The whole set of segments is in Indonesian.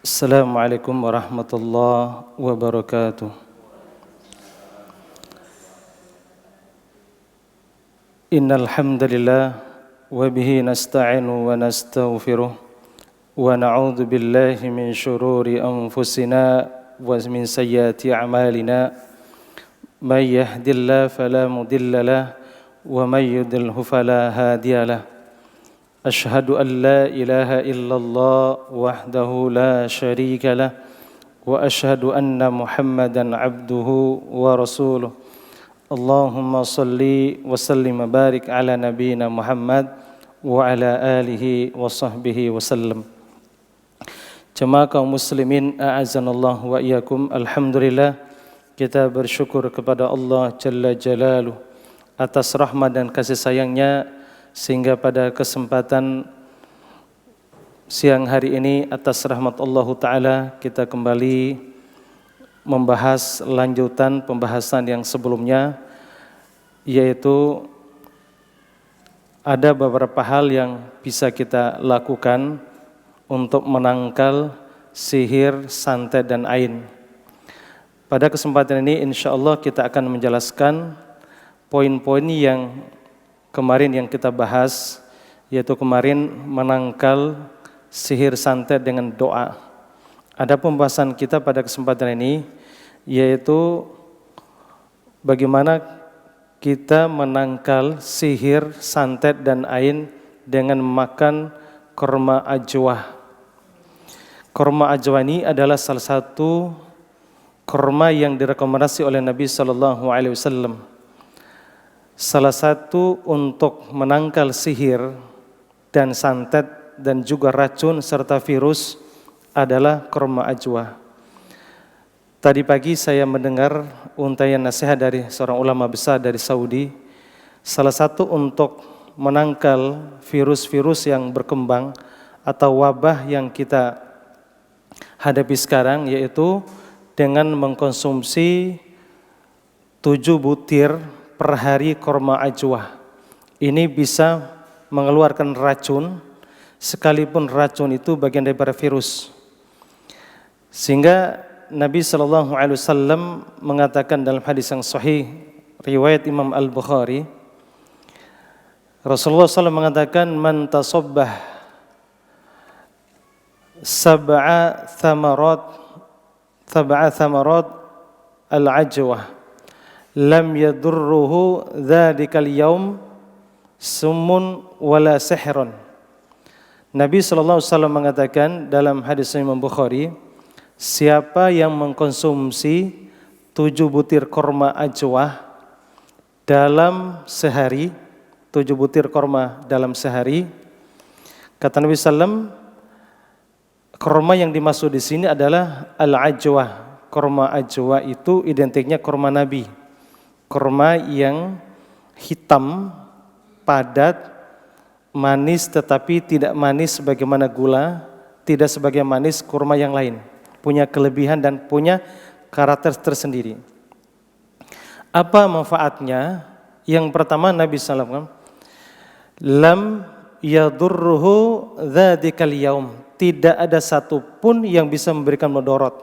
Assalamualaikum warahmatullahi wabarakatuh. Innal hamdalillah wa bihi nasta'inu wa nastaghfiruh wa na'udzu billahi min shururi anfusina wa min sayyiati a'malina. May yahdihillahu fala mudilla lahu wa may yudlilhu fala hadiya lahu. Ashhadu an la ilaha illallah wahdahu la syarika lah wa ashhadu anna Muhammadan abduhu wa rasuluh. Allahumma salli wa sallim wa barik ala nabiyyina Muhammad wa ala alihi wa sahbihi wa sallam. Jemaah kaum muslimin a'azanallah wa iyyakum. Alhamdulillah, kita bersyukur kepada Allah Jalla Jalaluh atas rahmat dan kasih sayangnya, sehingga pada kesempatan siang hari ini atas rahmat Allah Ta'ala kita kembali membahas lanjutan pembahasan yang sebelumnya, yaitu ada beberapa hal yang bisa kita lakukan untuk menangkal sihir, santet dan ain. Pada kesempatan ini insya Allah kita akan menjelaskan poin-poin yang kemarin yang kita bahas, yaitu kemarin menangkal sihir santet dengan doa. Ada pembahasan kita pada kesempatan ini, yaitu bagaimana kita menangkal sihir, santet dan ain dengan memakan kurma ajwa. Kurma ajwa ini adalah salah satu kurma yang direkomendasi oleh Nabi SAW. Salah satu untuk menangkal sihir dan santet dan juga racun serta virus adalah kurma ajwa. Tadi pagi saya mendengar untayan nasihat dari seorang ulama besar dari Saudi. Salah satu untuk menangkal virus-virus yang berkembang atau wabah yang kita hadapi sekarang, yaitu dengan mengkonsumsi 7 butir per hari kurma ajwa. Ini bisa mengeluarkan racun, sekalipun racun itu bagian daripada virus. Sehingga Nabi SAW mengatakan dalam hadis yang sahih riwayat Imam Al-Bukhari, Rasulullah SAW mengatakan, man tasabbah sab'a thamarat al-ajwa lam yadurruhu dzadzikal yaum summun wala sihrun. Nabi SAW mengatakan dalam hadis Imam Bukhari, siapa yang mengkonsumsi 7 butir kurma ajwa dalam sehari, 7 butir kurma dalam sehari, kata Nabi SAW, kurma yang dimaksud di sini adalah al-ajwa. Kurma ajwa itu identiknya kurma Nabi. Kurma yang hitam, padat, manis tetapi tidak manis sebagaimana gula, tidak sebagai manis kurma yang lain. Punya kelebihan dan punya karakter tersendiri. Apa manfaatnya? Yang pertama Nabi SAW, lam yadurruhu dzadzikal yaum. Tidak ada satupun yang bisa memberikan mudarat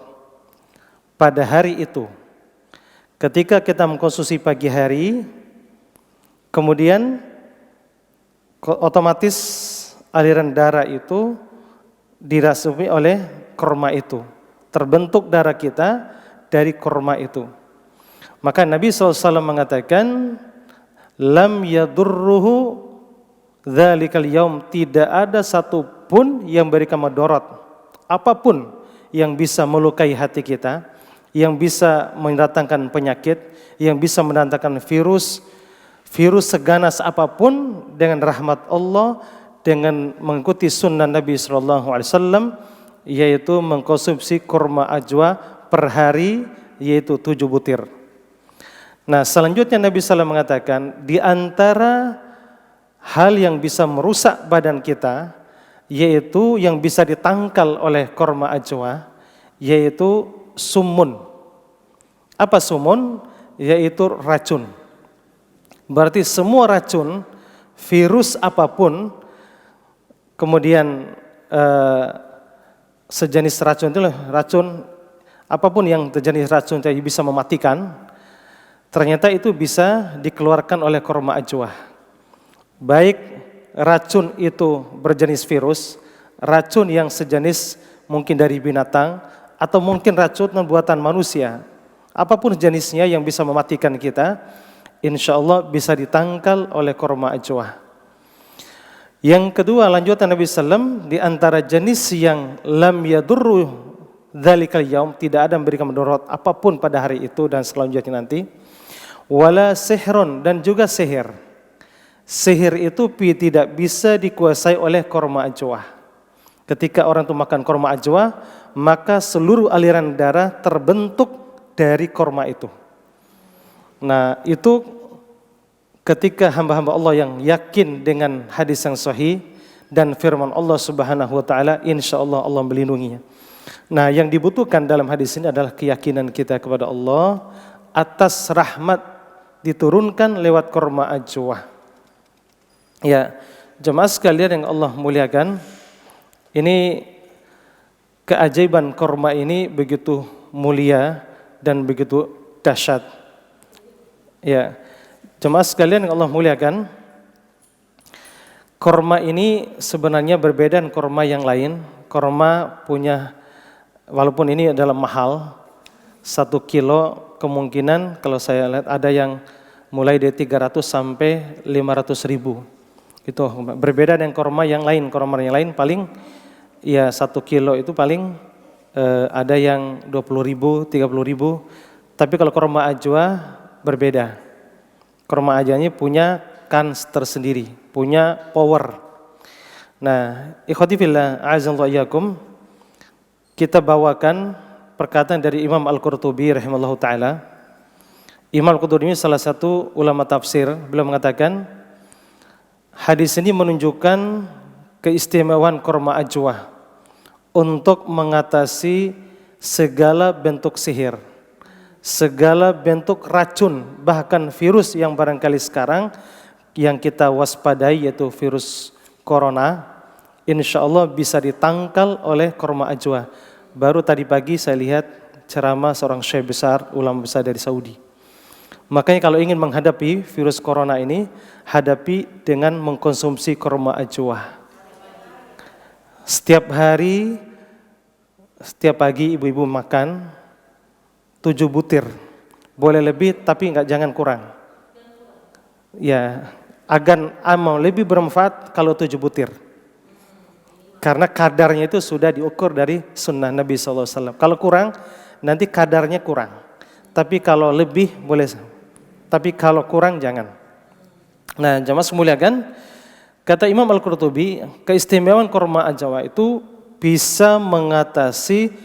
pada hari itu. Ketika kita mengkonsumsi pagi hari, kemudian otomatis aliran darah itu dirasuki oleh kurma itu. Terbentuk darah kita dari kurma itu. Maka Nabi SAW mengatakan, lam yadurruhu dzalikal yaum. Tidak ada satupun yang memberikan mudarat. Apapun yang bisa melukai hati kita, yang bisa mendatangkan penyakit, yang bisa mendatangkan virus seganas apapun, dengan rahmat Allah, dengan mengikuti sunnah Nabi SAW, yaitu mengkonsumsi kurma ajwa per hari, yaitu 7 butir. Nah, selanjutnya Nabi SAW mengatakan, di antara hal yang bisa merusak badan kita, yaitu yang bisa ditangkal oleh kurma ajwa, yaitu sumun. Apa sumun? Yaitu racun. Berarti semua racun, virus apapun, kemudian sejenis racun itu, racun apapun yang sejenis racun yang bisa mematikan, ternyata itu bisa dikeluarkan oleh korma ajwa. Baik racun itu berjenis virus, racun yang sejenis mungkin dari binatang, atau mungkin racun buatan manusia. Apapun jenisnya yang bisa mematikan kita, insya Allah bisa ditangkal oleh korma ajwa. Yang kedua, lanjutan Nabi SAW, di antara jenis yang lam yadurru dzalikal yaum, tidak ada memberikan mudarat apapun pada hari itu dan selanjutnya nanti, wala sihrun, dan juga sihir. Sihir itu tidak bisa dikuasai oleh korma ajwa. Ketika orang itu makan korma ajwa, maka seluruh aliran darah terbentuk dari korma itu. Nah, itu ketika hamba-hamba Allah yang yakin dengan hadis yang sahih dan firman Allah Subhanahu wa taala, insyaallah Allah melindunginya. Nah, yang dibutuhkan dalam hadis ini adalah keyakinan kita kepada Allah atas rahmat diturunkan lewat korma ajwa. Ya, jemaah sekalian yang Allah muliakan, ini keajaiban korma ini begitu mulia dan begitu dahsyat. Ya, jemaah sekalian yang Allah muliakan, korma ini sebenarnya berbeda dengan korma yang lain. Korma punya, walaupun ini adalah mahal, 1 kilo kemungkinan kalau saya lihat ada yang mulai dari 300 sampai 500 ribu. Itu berbeda dengan korma yang lain. Korma yang lain paling ya 1 kilo itu paling ada yang 20 ribu, 30 ribu. Tapi kalau korma ajwa berbeda. Korma ajwa ini punya kans tersendiri, punya power. Nah, ikhwati fillah, a'azzallahu iyyakum, kita bawakan perkataan dari Imam Al-Qurtubi rahimahullahu taala. Imam Al-Qurtubi salah satu ulama tafsir, beliau mengatakan hadis ini menunjukkan keistimewaan korma ajwa untuk mengatasi segala bentuk sihir, segala bentuk racun, bahkan virus yang barangkali sekarang yang kita waspadai yaitu virus corona, insya Allah bisa ditangkal oleh korma ajwa. Baru tadi pagi saya lihat ceramah seorang syekh besar, ulama besar dari Saudi. Makanya kalau ingin menghadapi virus corona ini, hadapi dengan mengkonsumsi korma ajwa. Setiap hari, setiap pagi ibu-ibu makan 7 butir. Boleh lebih tapi jangan kurang. Ya, agar amal lebih bermanfaat kalau 7 butir. Karena kadarnya itu sudah diukur dari sunnah Nabi SAW. Kalau kurang, nanti kadarnya kurang. Tapi kalau lebih boleh. Tapi kalau kurang jangan. Nah, jamaah semuliakan, kata Imam Al-Qurtubi, keistimewaan korma ajwa itu bisa mengatasi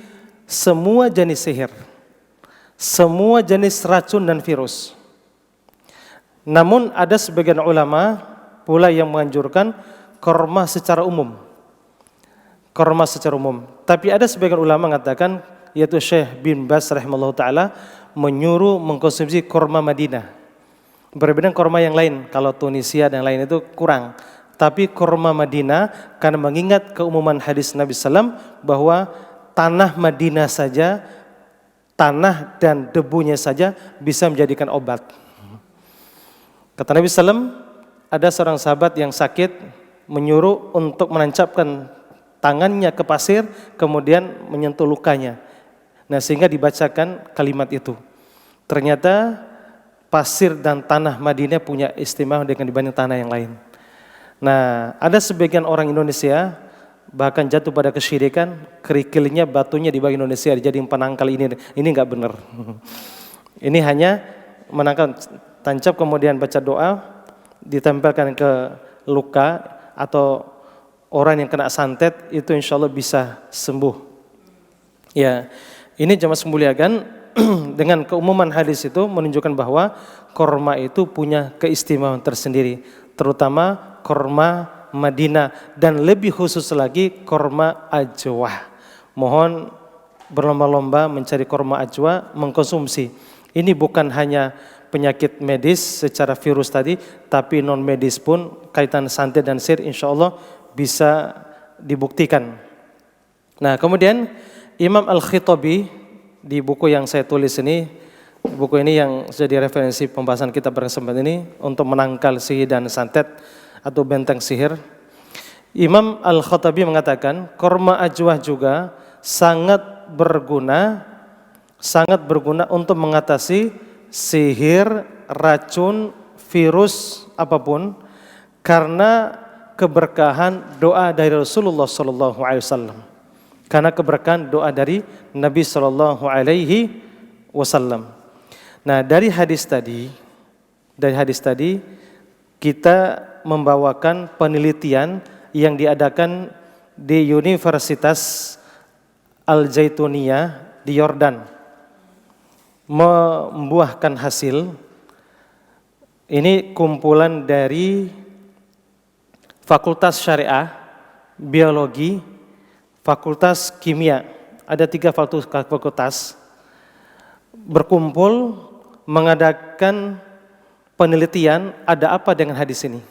semua jenis sihir, semua jenis racun dan virus. Namun ada sebagian ulama pula yang menganjurkan korma secara umum. Korma secara umum. Tapi ada sebagian ulama mengatakan, yaitu Syekh bin Baz rahimahullah ta'ala, menyuruh mengkonsumsi korma Madinah. Berbeda dengan korma yang lain, kalau Tunisia dan lain itu kurang. Tapi korma Madinah, karena mengingat keumuman hadis Nabi SAW, bahwa tanah Madinah saja, tanah dan debunya saja bisa menjadikan obat. Kata Nabi SAW, ada seorang sahabat yang sakit, menyuruh untuk menancapkan tangannya ke pasir, kemudian menyentuh lukanya. Nah, sehingga dibacakan kalimat itu. Ternyata pasir dan tanah Madinah punya istimewa dengan dibanding tanah yang lain. Nah, ada sebagian orang Indonesia bahkan jatuh pada kesyirikan, kerikilnya batunya di bagi Indonesia dijadiin penangkal ini enggak benar. Ini hanya menangkal, tancap kemudian baca doa, ditempelkan ke luka atau orang yang kena santet, itu insya Allah bisa sembuh. Ya, ini jamaah semuliakan, dengan keumuman hadis itu menunjukkan bahwa korma itu punya keistimewaan tersendiri, terutama korma Madinah dan lebih khusus lagi korma ajwa. Mohon berlomba-lomba mencari korma ajwa, mengkonsumsi. Ini bukan hanya penyakit medis secara virus tadi, tapi non medis pun kaitan santet dan sihir insya Allah bisa dibuktikan. Nah, kemudian Imam Al-Khattabi di buku yang saya tulis ini, buku ini yang jadi referensi pembahasan kita bersama ini untuk menangkal sihir dan santet atau benteng sihir. Imam Al-Khattabi mengatakan korma ajwah juga sangat berguna untuk mengatasi sihir, racun, virus apapun karena keberkahan doa dari Rasulullah sallallahu alaihi wasallam. Karena keberkahan doa dari Nabi sallallahu alaihi wasallam. Nah, dari hadis tadi kita membawakan penelitian yang diadakan di Universitas Al-Zaituniyah di Yordan, membuahkan hasil. Ini kumpulan dari Fakultas Syariah, Biologi, Fakultas Kimia, ada 3 fakultas berkumpul mengadakan penelitian ada apa dengan hadis ini.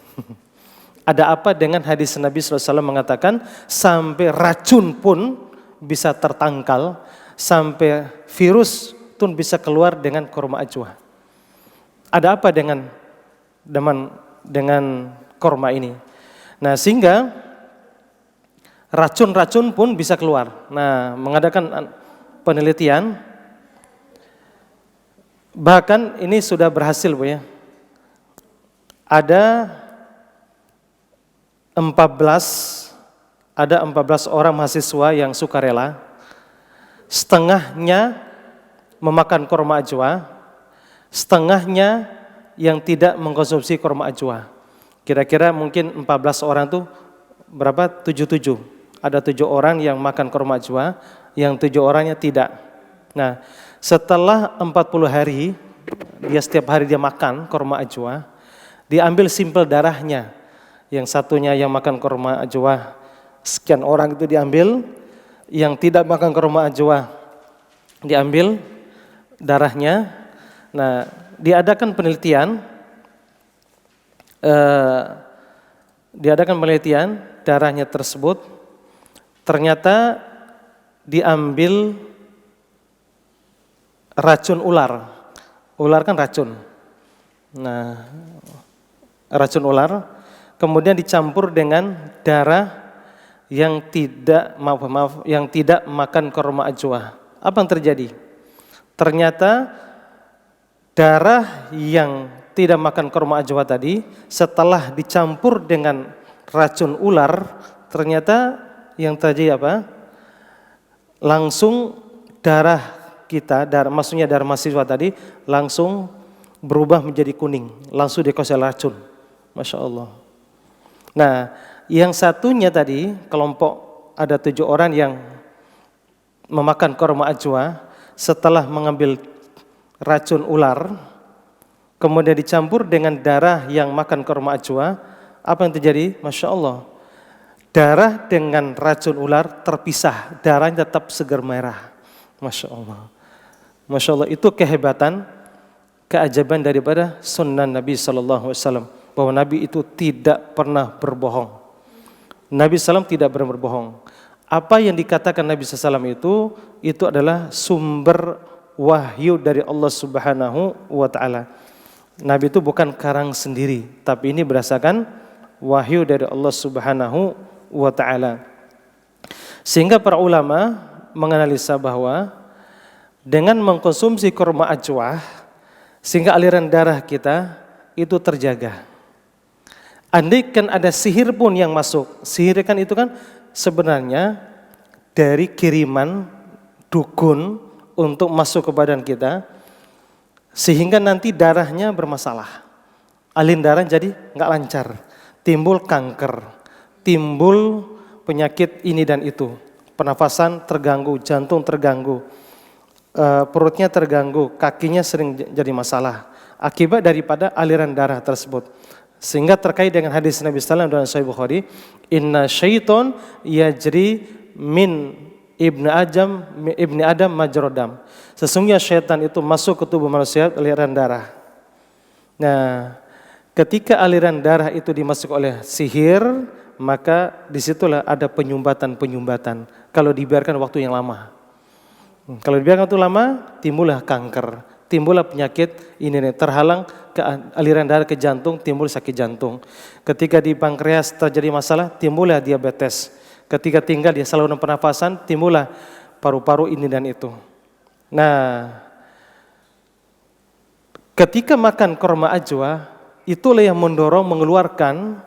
Ada apa dengan hadis Nabi SAW mengatakan sampai racun pun bisa tertangkal, sampai virus pun bisa keluar dengan korma ajwa. Ada apa dengan korma ini? Nah, sehingga racun-racun pun bisa keluar. Nah, mengadakan penelitian, bahkan ini sudah berhasil, Bu ya. Ada 14 orang mahasiswa yang sukarela, setengahnya memakan korma ajwa, setengahnya yang tidak mengkonsumsi korma ajwa. Kira-kira mungkin 14 orang tuh berapa? 7. Ada 7 orang yang makan korma ajwa, yang 7 orangnya tidak. Nah, setelah 40 hari, setiap hari dia makan korma ajwa, diambil simpel darahnya. Yang satunya yang makan korma ajwa, sekian orang itu diambil, yang tidak makan korma ajwa diambil darahnya. Nah, diadakan penelitian darahnya tersebut ternyata diambil racun ular. Ular kan racun. Nah, racun ular kemudian dicampur dengan darah yang tidak makan korma ajwa. Apa yang terjadi? Ternyata darah yang tidak makan korma ajwa tadi setelah dicampur dengan racun ular, ternyata yang terjadi apa? Langsung darah kita, maksudnya darah mahasiswa tadi langsung berubah menjadi kuning, langsung dikuasai racun. Masya Allah. Nah, yang satunya tadi kelompok ada 7 orang yang memakan korma ajwa setelah mengambil racun ular, kemudian dicampur dengan darah yang makan korma ajwa. Apa yang terjadi? Masya Allah, darah dengan racun ular terpisah, darahnya tetap segar merah. Masya Allah. Masya Allah, itu kehebatan, keajaban daripada sunnah Nabi SAW. Bahwa Nabi itu tidak pernah berbohong. Nabi SAW tidak pernah berbohong. Apa yang dikatakan Nabi SAW itu adalah sumber wahyu dari Allah Subhanahu wa Ta'ala. Nabi itu bukan karang sendiri, tapi ini berdasarkan wahyu dari Allah Subhanahu wa Ta'ala. Sehingga para ulama menganalisa bahwa dengan mengkonsumsi korma ajwa, sehingga aliran darah kita itu terjaga. Andai kan ada sihir pun yang masuk, sihir kan itu kan sebenarnya dari kiriman dukun untuk masuk ke badan kita, sehingga nanti darahnya bermasalah, aliran darah jadi nggak lancar, timbul kanker, timbul penyakit ini dan itu, pernafasan terganggu, jantung terganggu, perutnya terganggu, kakinya sering jadi masalah akibat daripada aliran darah tersebut. Sehingga terkait dengan hadis Nabi SAW dalam Sahih Bukhari, inna syaiton yajri min ibni Adam majrodam. Sesungguhnya syaitan itu masuk ke tubuh manusia aliran darah. Nah, ketika aliran darah itu dimasuk oleh sihir, maka disitulah ada penyumbatan-penyumbatan kalau dibiarkan waktu yang lama. Kalau dibiarkan waktu lama, timbullah kanker, timbullah penyakit ini nih, terhalang ke aliran darah ke jantung, timbul sakit jantung. Ketika di pankreas terjadi masalah, timbullah diabetes. Ketika tinggal di saluran pernafasan, timbullah paru-paru ini dan itu. Nah, ketika makan korma ajwa, itulah yang mendorong mengeluarkan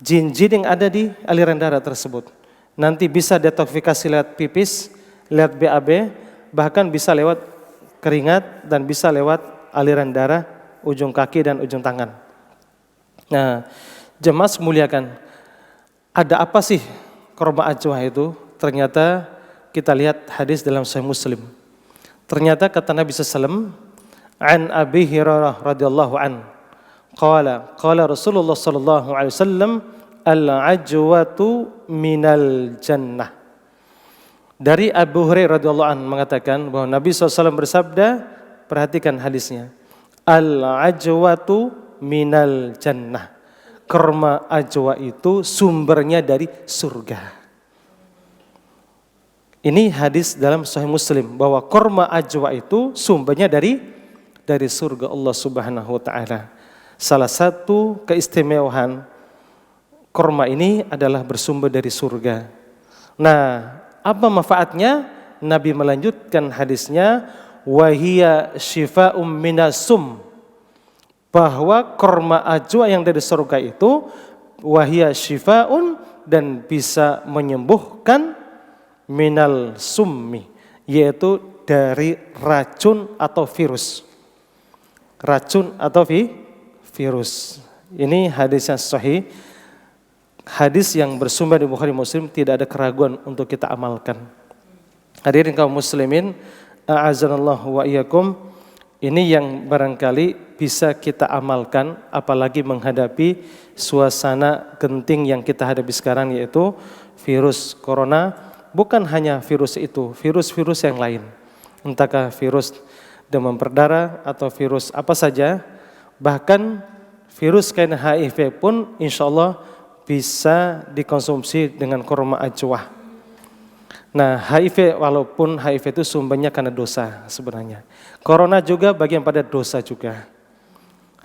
jin-jin yang ada di aliran darah tersebut. Nanti bisa detoksifikasi lewat pipis, lewat BAB, bahkan bisa lewat keringat dan bisa lewat aliran darah ujung kaki dan ujung tangan. Nah, jemaah muliakan, ada apa sih korma ajwa itu? Ternyata kita lihat hadis dalam Sahih Muslim. Ternyata kata Nabi SAW, an Abi Hurairah radhiyallahu an, qala Rasulullah sallallahu alaihi wasallam, al-ajwatu minal jannah. Dari Abu Hurairah radhiyallahu an mengatakan bahwa Nabi SAW bersabda, perhatikan hadisnya, al-ajwatu minal jannah. Korma ajwa itu sumbernya dari surga. Ini hadis dalam Sahih Muslim bahwa korma ajwa itu sumbernya dari surga Allah Subhanahu wa taala. Salah satu keistimewaan korma ini adalah bersumber dari surga. Nah, apa manfaatnya? Nabi melanjutkan hadisnya, wahiya syifa'um minasum, bahwa korma ajwa yang dari surga itu wahiya syifa'un, dan bisa menyembuhkan minal summi, yaitu dari racun atau virus. Racun atau virus. Ini hadis yang sahih. Hadis yang bersumber di Bukhari Muslim, tidak ada keraguan untuk kita amalkan. Hadirin kaum muslimin, a'azanallahu wa iyyakum, ini yang barangkali bisa kita amalkan apalagi menghadapi suasana genting yang kita hadapi sekarang, yaitu virus corona. Bukan hanya virus itu, virus-virus yang lain. Entahkah virus demam berdarah atau virus apa saja, bahkan virus kain HIV pun insya Allah bisa dikonsumsi dengan korma ajwa. Nah, HIV, walaupun HIV itu sumbernya karena dosa sebenarnya. Corona juga bagian pada dosa juga.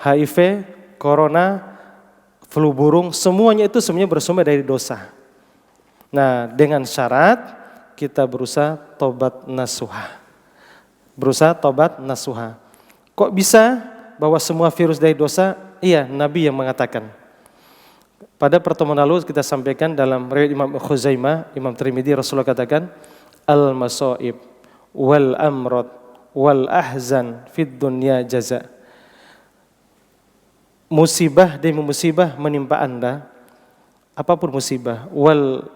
HIV, corona, flu burung, semuanya itu sebenarnya bersumber dari dosa. Nah, dengan syarat kita berusaha tobat nasuha. Berusaha tobat nasuha. Kok bisa bahwa semua virus dari dosa? Iya, Nabi yang mengatakan. Pada pertemuan lalu kita sampaikan dalam riwayat Imam Khuzaimah, Imam Tirmidzi, Rasulullah katakan, al-masaib wal amrad wal ahzan fid dunya jaza. Musibah demi musibah menimpa Anda, apapun musibah, wal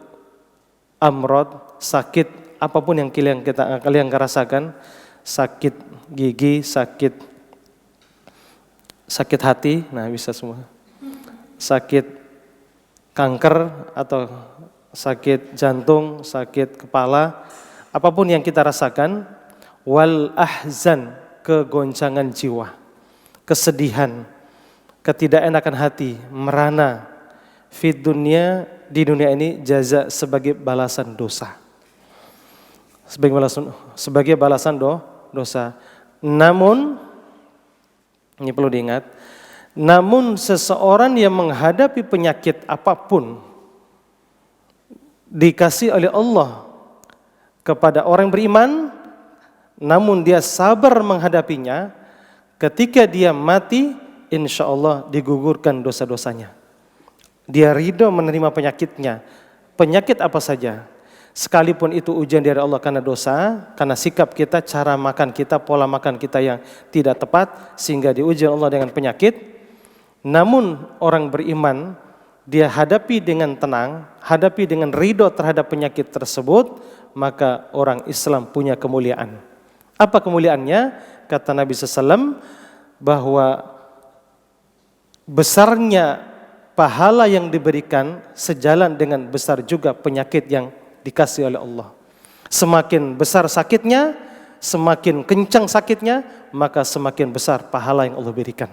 amrad, sakit apapun yang kalian rasakan, sakit gigi, sakit hati, nah bisa semua, sakit kanker atau sakit jantung, sakit kepala, apapun yang kita rasakan, wal ahzan, kegoncangan jiwa, kesedihan, ketidakenakan hati, merana, fid dunya, di dunia ini, jaza, sebagai balasan dosa. Sebagai balasan dosa. Namun, ini perlu diingat, namun seseorang yang menghadapi penyakit apapun dikasih oleh Allah kepada orang beriman, namun dia sabar menghadapinya, ketika dia mati, insya Allah digugurkan dosa-dosanya. Dia ridho menerima penyakitnya, penyakit apa saja. Sekalipun itu ujian dari Allah karena dosa, karena sikap kita, cara makan kita, pola makan kita yang tidak tepat, sehingga diuji Allah dengan penyakit. Namun orang beriman, dia hadapi dengan tenang, hadapi dengan ridho terhadap penyakit tersebut, maka orang Islam punya kemuliaan. Apa kemuliaannya? Kata Nabi SAW, bahwa besarnya pahala yang diberikan sejalan dengan besar juga penyakit yang dikasih oleh Allah. Semakin besar sakitnya, semakin kencang sakitnya, maka semakin besar pahala yang Allah berikan.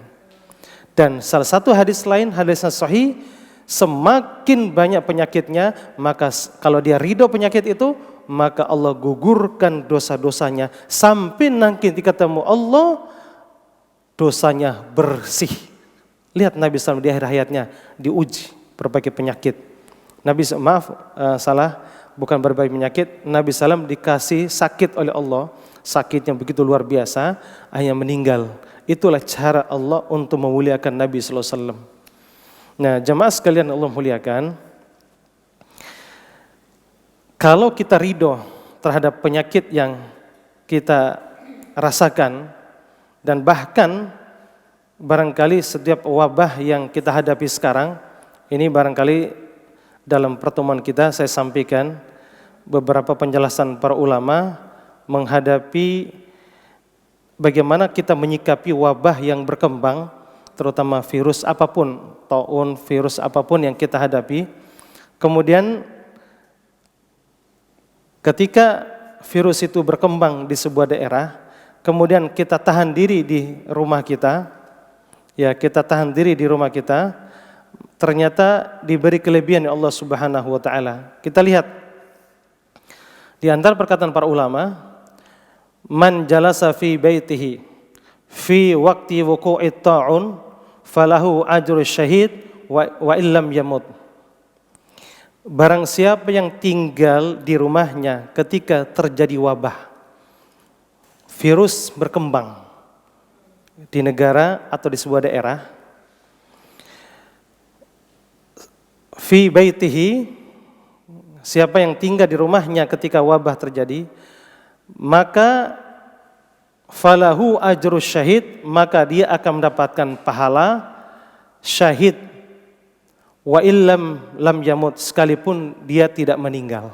Dan salah satu hadis lain, hadisnya sahih, semakin banyak penyakitnya, maka kalau dia ridho penyakit itu, maka Allah gugurkan dosa-dosanya sampai nanti ketemu Allah dosanya bersih. Lihat Nabi SAW di akhir hayatnya diuji berbagai penyakit. Bukan berbagai penyakit. Nabi SAW dikasih sakit oleh Allah, sakit yang begitu luar biasa, hanya meninggal. Itulah cara Allah untuk memuliakan Nabi SAW. Nah, jemaah sekalian Allah muliakan, kalau kita ridho terhadap penyakit yang kita rasakan, dan bahkan barangkali setiap wabah yang kita hadapi sekarang, ini barangkali dalam pertemuan kita saya sampaikan beberapa penjelasan para ulama menghadapi bagaimana kita menyikapi wabah yang berkembang, terutama virus apapun, taun, virus apapun yang kita hadapi. Kemudian ketika virus itu berkembang di sebuah daerah, kemudian kita tahan diri di rumah kita, ternyata diberi kelebihan oleh Allah Subhanahu wa taala. Kita lihat di antara perkataan para ulama, man jalasa fi baitihi fi waqti wuqu'it ta'un falahu ajru syahid wa illam yamut. Barang siapa yang tinggal di rumahnya ketika terjadi wabah, virus berkembang di negara atau di sebuah daerah, fi baitihi, siapa yang tinggal di rumahnya ketika wabah terjadi, maka falahu ajrus syahid, maka dia akan mendapatkan pahala syahid, wa illam lam yamut, sekalipun dia tidak meninggal.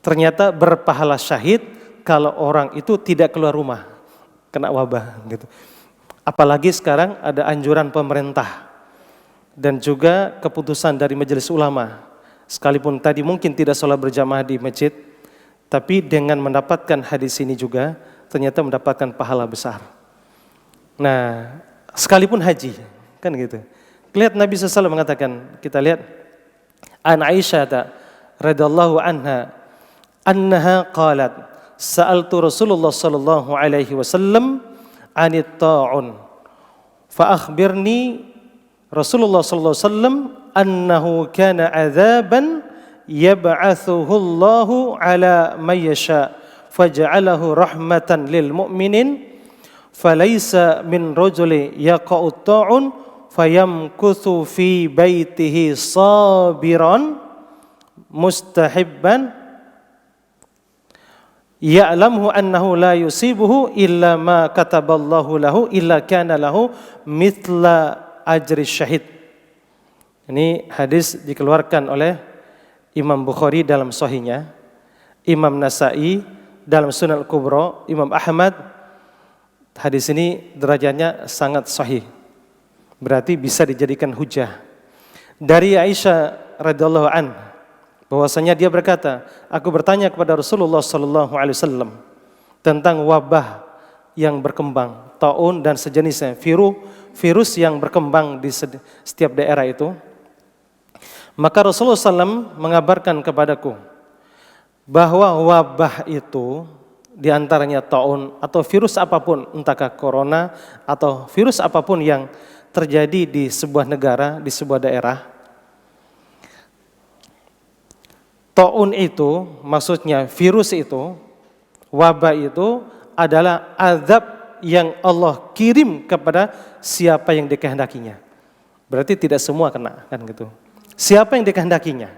Ternyata berpahala syahid kalau orang itu tidak keluar rumah kena wabah gitu. Apalagi sekarang ada anjuran pemerintah dan juga keputusan dari majelis ulama, sekalipun tadi mungkin tidak sholat berjamaah di masjid, tapi dengan mendapatkan hadis ini juga ternyata mendapatkan pahala besar. Nah, sekalipun haji, kan gitu. Lihat Nabi SAW mengatakan, kita lihat an Aisyah radhiyallahu anha annaha qalat sa'altu Rasulullah sallallahu alaihi wasallam anit ta'un fa akhbirni Rasulullah sallallahu alaihi wasallam annahu kana adzaban yab'atsuhu Allahu ala man yasha faj'alahu rahmatan lil mu'minin falaysa min rajuli yaqa'u ta'un fayamkuthu fi baitihi sabiran mustahibban ya'lamuhu annahu la yusibuhu illa ma kataballahu lahu illa kana lahu mithla ajri syahid. Ini hadis dikeluarkan oleh Imam Bukhari dalam sahihnya, Imam Nasa'i dalam Sunan Al-Kubra, Imam Ahmad. Hadis ini derajatnya sangat sahih, berarti bisa dijadikan hujah. Dari Aisyah radhiyallahu anha bahwasanya dia berkata, aku bertanya kepada Rasulullah sallallahu alaihi wasallam tentang wabah yang berkembang, taun dan sejenisnya, virus yang berkembang di setiap daerah itu. Maka Rasulullah SAW mengabarkan kepadaku bahwa wabah itu diantaranya taun atau virus apapun, entahkah corona atau virus apapun yang terjadi di sebuah negara, di sebuah daerah. Taun itu maksudnya virus itu, wabah itu adalah azab yang Allah kirim kepada siapa yang dikehendakinya. Berarti tidak semua kena, kan gitu. Siapa yang dikehendakinya.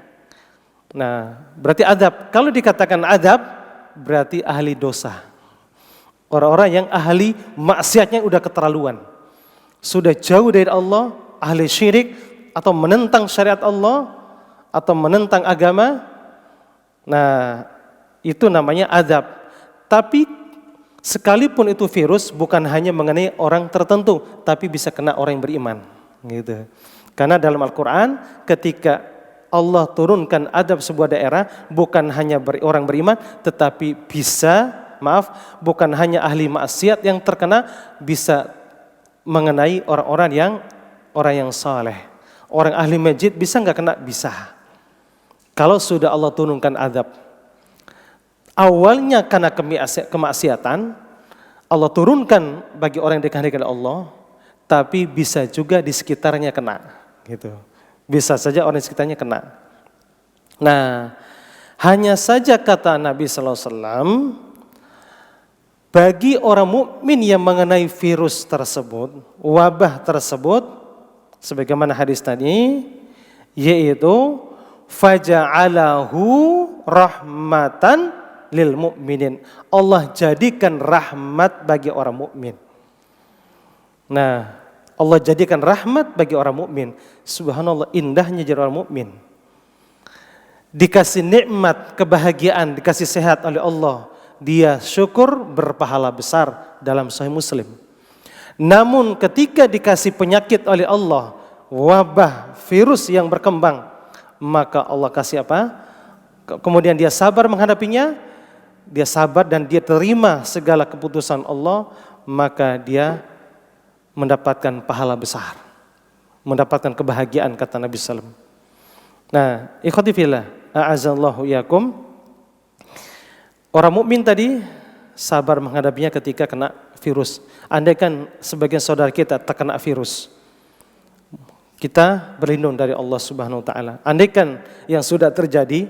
Nah, berarti azab. Kalau dikatakan azab, berarti ahli dosa. Orang-orang yang ahli maksiatnya udah keterlaluan. Sudah jauh dari Allah, ahli syirik atau menentang syariat Allah atau menentang agama. Nah, itu namanya azab. Tapi sekalipun itu virus bukan hanya mengenai orang tertentu, tapi bisa kena orang yang beriman, gitu. Karena dalam Al-Quran ketika Allah turunkan adab sebuah daerah bukan hanya orang beriman, tetapi bukan hanya ahli maksiat yang terkena, bisa mengenai orang yang saleh. Orang ahli masjid bisa nggak kena? Bisa. Kalau sudah Allah turunkan adab. awalnya karena kemaksiatan, Allah turunkan bagi orang yang dikehendaki oleh Allah, tapi bisa juga di sekitarnya kena, gitu. Bisa saja orang di sekitarnya kena. Nah, hanya saja kata Nabi sallallahu alaihi wasallam, bagi orang mukmin yang mengenai virus tersebut, wabah tersebut, sebagaimana hadis tadi, yaitu faja'alahu rahmatan lil mu'minin. Allah jadikan rahmat bagi orang mukmin. Nah, Allah jadikan rahmat bagi orang mukmin. Subhanallah, indahnya jadi orang mukmin. Dikasih nikmat, kebahagiaan, dikasih sehat oleh Allah, dia syukur, berpahala besar dalam Sahih Muslim. Namun ketika dikasih penyakit oleh Allah, wabah, virus yang berkembang, maka Allah kasih apa? Kemudian dia sabar menghadapinya, dia sabar dan dia terima segala keputusan Allah, maka dia mendapatkan pahala besar, mendapatkan kebahagiaan, kata Nabi sallallahu alaihi wasallam. Nah, ikhwati fillah, a'azallahu yakum. Orang mukmin tadi sabar menghadapinya ketika kena virus. Andaikan sebagian saudara kita terkena virus, kita berlindung dari Allah Subhanahu wa taala. Andaikan yang sudah terjadi,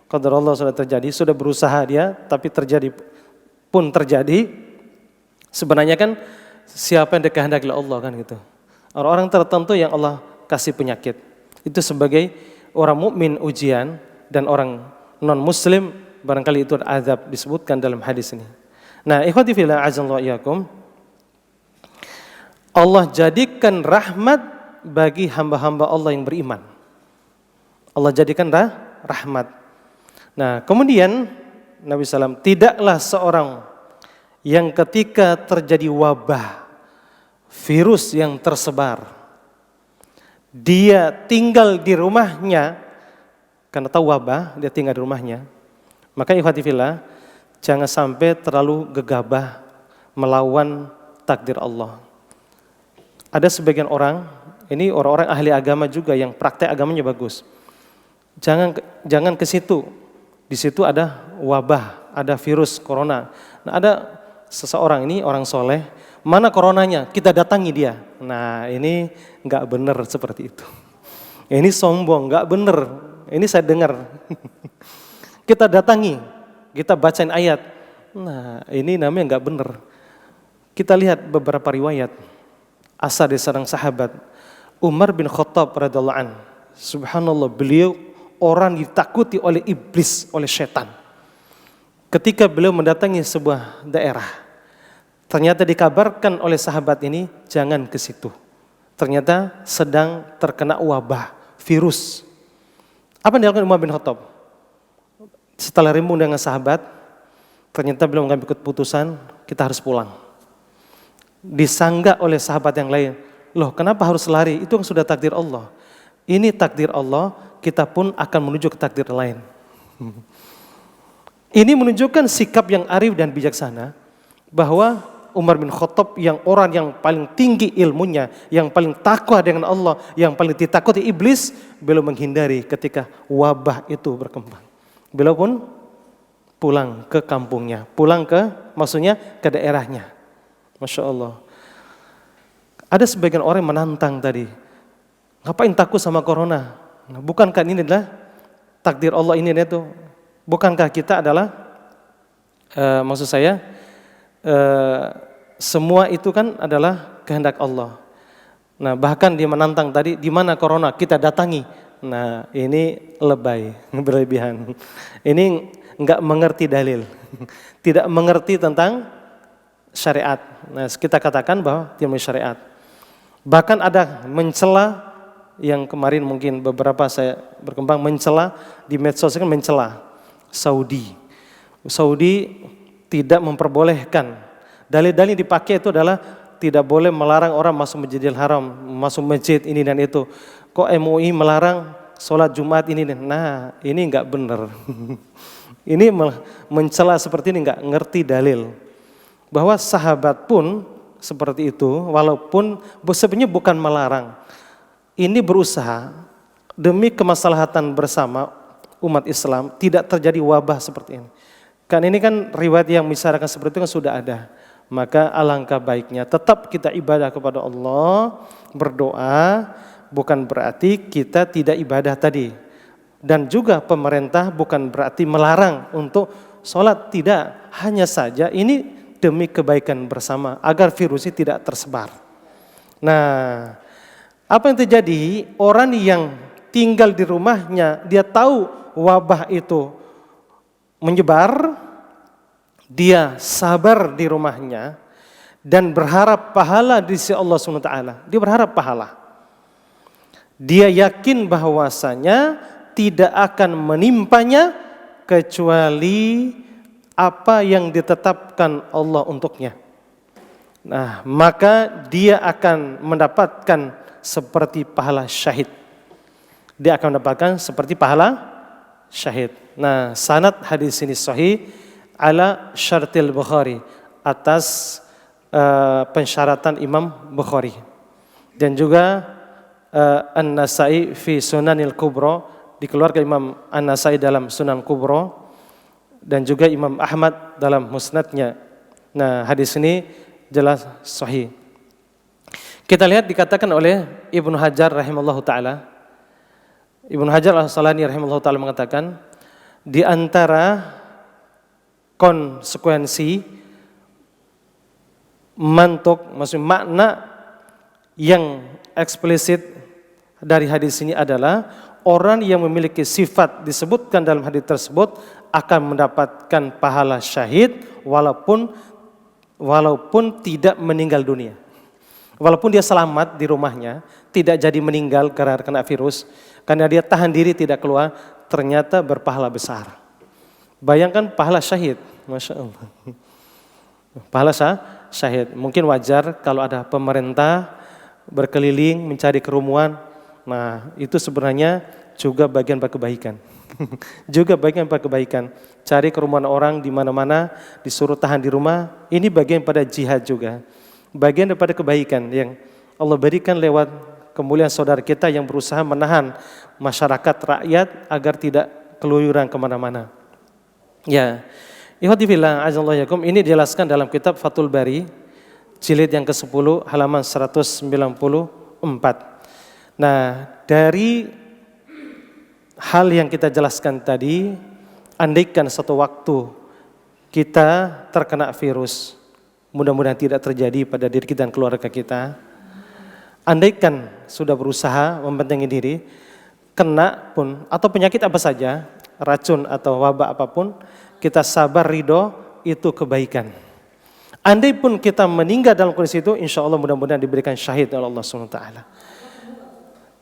qadar Allah sudah terjadi, sudah berusaha dia tapi terjadi pun terjadi, sebenarnya kan siapa yang dikehendaki oleh Allah kan gitu. Orang-orang tertentu yang Allah kasih penyakit, itu sebagai orang mukmin ujian, dan orang non muslim barangkali itu azab, disebutkan dalam hadis ini. Nah, ikhwati fillah azallahu iyyakum, Allah jadikan rahmat bagi hamba-hamba Allah yang beriman. Allah jadikan rahmat. Nah, kemudian Nabi SAW, tidaklah seorang yang ketika terjadi wabah, virus yang tersebar, dia tinggal di rumahnya, karena tahu wabah, dia tinggal di rumahnya, maka ikhwati fillah, jangan sampai terlalu gegabah melawan takdir Allah. Ada sebagian orang, ini orang-orang ahli agama juga yang praktek agamanya bagus. Jangan ke situ. Di situ ada wabah, ada virus corona. Nah, ada seseorang ini orang soleh, mana coronanya? Kita datangi dia. Nah, ini nggak benar seperti itu. Ini sombong, nggak benar. Ini saya dengar. Kita datangi, kita bacain ayat. Nah, ini namanya nggak benar. Kita lihat beberapa riwayat. Asal dari seorang sahabat, Umar bin Khattab radhiyallahu anhu. Subhanallah, beliau orang ditakuti oleh iblis, oleh setan. Ketika beliau mendatangi sebuah daerah, ternyata dikabarkan oleh sahabat ini, jangan ke situ. Ternyata sedang terkena wabah, virus. Apa yang dilakukan Umar bin Khattab? Setelah rimbun dengan sahabat, ternyata beliau mengambil keputusan, kita harus pulang. Disanggah oleh sahabat yang lain, loh kenapa harus lari? Itu yang sudah takdir Allah. Ini takdir Allah, kita pun akan menuju ke takdir lain. Ini menunjukkan sikap yang arif dan bijaksana, bahwa Umar bin Khattab yang orang yang paling tinggi ilmunya, yang paling takwa dengan Allah, yang paling ditakuti iblis, beliau menghindari ketika wabah itu berkembang. Beliau pun pulang ke kampungnya, maksudnya ke daerahnya. Masya Allah. Ada sebagian orang yang menantang tadi, ngapain takut sama corona? Nah, bukankah ini adalah takdir Allah ini itu? Bukankah kita adalah, maksud saya, semua itu kan adalah kehendak Allah. Nah, bahkan dia menantang tadi, di mana corona? Kita datangi. Nah, ini lebay, berlebihan. Ini enggak mengerti dalil, tidak mengerti tentang syariat. Nah, kita katakan bahwa dia mengerti syariat. Bahkan ada mencela, yang kemarin mungkin beberapa saya berkembang, mencela di medsos, kan mencela Saudi tidak memperbolehkan. Dalil-dalil dipakai itu adalah tidak boleh melarang orang masuk Masjidil Haram, masuk masjid ini dan itu. Kok MUI melarang sholat Jumat ini? Nah, ini enggak benar. Ini mencela seperti ini, enggak ngerti dalil. Bahwa sahabat pun seperti itu, walaupun sebenarnya bukan melarang. Ini berusaha demi kemaslahatan bersama umat Islam tidak terjadi wabah seperti ini. Kan ini kan riwayat yang mengisyaratkan seperti itu kan sudah ada. Maka alangkah baiknya tetap kita ibadah kepada Allah, berdoa, bukan berarti kita tidak ibadah tadi. Dan juga pemerintah bukan berarti melarang untuk sholat, tidak. Hanya saja ini demi kebaikan bersama agar virus ini tidak tersebar. Nah, apa yang terjadi? Orang yang tinggal di rumahnya, dia tahu wabah itu menyebar, dia sabar di rumahnya dan berharap pahala di sisi Allah SWT. Dia berharap pahala. Dia yakin bahwasanya tidak akan menimpanya kecuali apa yang ditetapkan Allah untuknya. Nah, maka dia akan mendapatkan seperti pahala syahid. Dia akan mendapatkan seperti pahala syahid. Nah, sanad hadis ini sahih ala syartil Bukhari, atas pensyaratan Imam Bukhari. Dan juga An-Nasai fi Sunanil Kubra, dikeluarkan Imam An-Nasai dalam Sunan Kubra, dan juga Imam Ahmad dalam Musnadnya. Nah, hadis ini jelas sahih. Kita lihat dikatakan oleh Ibnu Hajar rahimallahu taala. Ibnu Hajar Al-Asqalani rahimallahu taala mengatakan, di antara konsekuensi maksud makna yang eksplisit dari hadis ini adalah orang yang memiliki sifat disebutkan dalam hadis tersebut akan mendapatkan pahala syahid walaupun tidak meninggal dunia. Walaupun dia selamat di rumahnya, tidak jadi meninggal karena kena virus, karena dia tahan diri tidak keluar, ternyata berpahala besar. Bayangkan pahala syahid, Masya Allah. Pahala syahid. Mungkin wajar kalau ada pemerintah berkeliling mencari kerumunan. Nah, itu sebenarnya juga bagian kebaikan. Juga bagian kebaikan. Cari kerumunan orang di mana-mana, disuruh tahan di rumah. Ini bagian pada jihad juga. Bagian daripada kebaikan yang Allah berikan lewat kemuliaan saudara kita yang berusaha menahan masyarakat rakyat agar tidak keluyuran kemana-mana. Ya, ikhwati fillah azallahu yakum, ini dijelaskan dalam kitab Fathul Bari jilid yang ke-10 halaman 194. Nah, dari hal yang kita jelaskan tadi, andaikan satu waktu kita terkena virus, mudah-mudahan tidak terjadi pada diri kita dan keluarga kita. Andaikan sudah berusaha membentengi diri, kena pun atau penyakit apa saja, racun atau wabah apapun, kita sabar ridho, itu kebaikan. Andai pun kita meninggal dalam kondisi itu, insya Allah mudah-mudahan diberikan syahid oleh Allah SWT.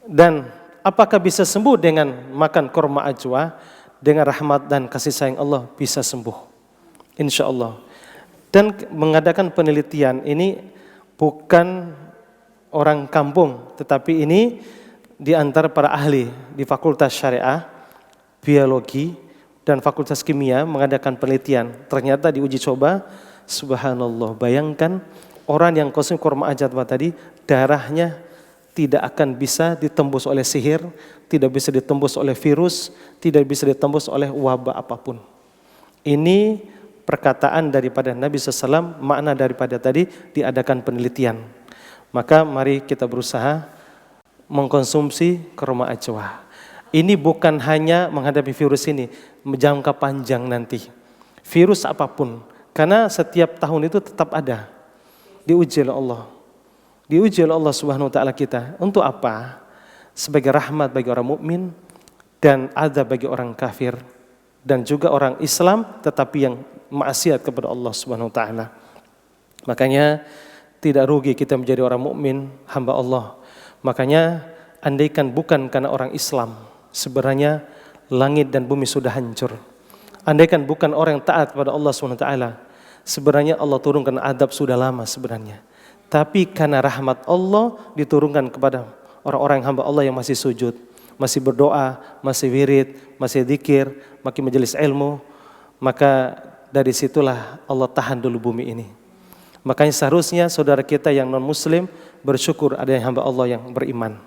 Dan apakah bisa sembuh dengan makan kurma ajwa? Dengan rahmat dan kasih sayang Allah bisa sembuh, insya Allah. Dan mengadakan penelitian ini bukan orang kampung, tetapi ini di antara para ahli di Fakultas Syariah, Biologi, dan Fakultas Kimia mengadakan penelitian. Ternyata diuji coba, subhanallah, bayangkan orang yang konsumsi kurma ajwa tadi, darahnya tidak akan bisa ditembus oleh sihir, tidak bisa ditembus oleh virus, tidak bisa ditembus oleh wabah apapun. Ini perkataan daripada Nabi SAW, makna daripada tadi diadakan penelitian. Maka mari kita berusaha mengkonsumsi kurma ajwa. Ini bukan hanya menghadapi virus ini, jangka panjang nanti. Virus apapun, karena setiap tahun itu tetap ada. Diuji oleh Allah. Diuji oleh Allah Subhanahu wa taala kita. Untuk apa? Sebagai rahmat bagi orang mukmin dan azab bagi orang kafir dan juga orang Islam tetapi yang maksiat kepada Allah Subhanahu wa taala. Makanya tidak rugi kita menjadi orang mukmin, hamba Allah. Makanya andaikan bukan karena orang Islam, sebenarnya langit dan bumi sudah hancur. Andaikan bukan orang yang taat kepada Allah SWT, sebenarnya Allah turunkan adab sudah lama sebenarnya. Tapi karena rahmat Allah diturunkan kepada orang-orang hamba Allah yang masih sujud, masih berdoa, masih wirid, masih zikir, makin majelis ilmu, maka dari situlah Allah tahan dulu bumi ini. Makanya seharusnya saudara kita yang non-muslim bersyukur ada yang hamba Allah yang beriman.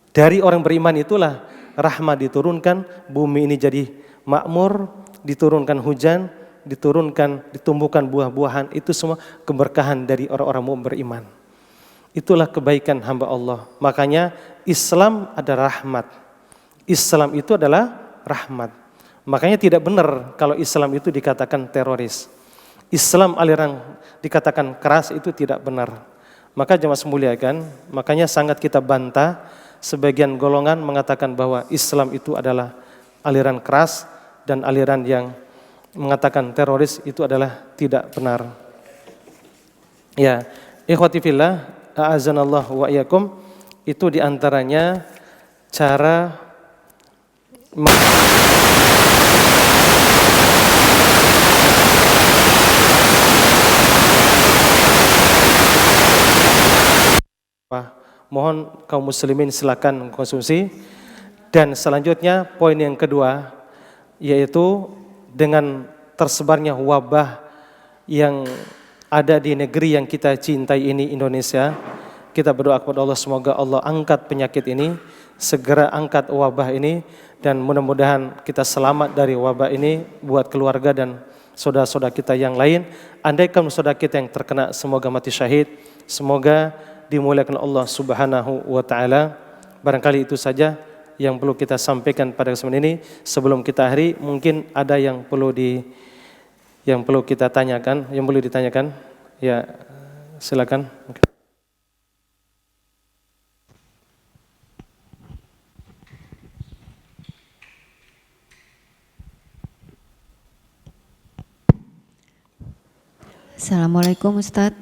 Dari orang beriman itulah rahmat diturunkan, bumi ini jadi makmur, diturunkan hujan, diturunkan, ditumbuhkan buah-buahan, itu semua keberkahan dari orang-orang mukmin beriman. Itulah kebaikan hamba Allah. Makanya Islam adalah rahmat. Islam itu adalah rahmat. Makanya tidak benar kalau Islam itu dikatakan teroris. Islam aliran dikatakan keras itu tidak benar. Maka jemaah sekalian, makanya sangat kita bantah sebagian golongan mengatakan bahwa Islam itu adalah aliran keras dan aliran yang mengatakan teroris itu adalah tidak benar. Ya, ikhwati fillah, a'azanallahu wa iyyakum, itu diantaranya cara mohon kaum muslimin silakan konsumsi. Dan selanjutnya poin yang kedua, yaitu dengan tersebarnya wabah yang ada di negeri yang kita cintai ini, Indonesia, kita berdoa kepada Allah semoga Allah angkat penyakit ini, segera angkat wabah ini, dan mudah-mudahan kita selamat dari wabah ini buat keluarga dan saudara-saudara kita yang lain. Andaikan saudara kita yang terkena, semoga mati syahid, semoga dimuliakan Allah Subhanahu wa taala. Barangkali itu saja yang perlu kita sampaikan pada kesempatan ini. Sebelum kita akhiri, mungkin ada yang perlu kita tanyakan, yang perlu ditanyakan. Ya, silakan. Assalamualaikum Ustadz.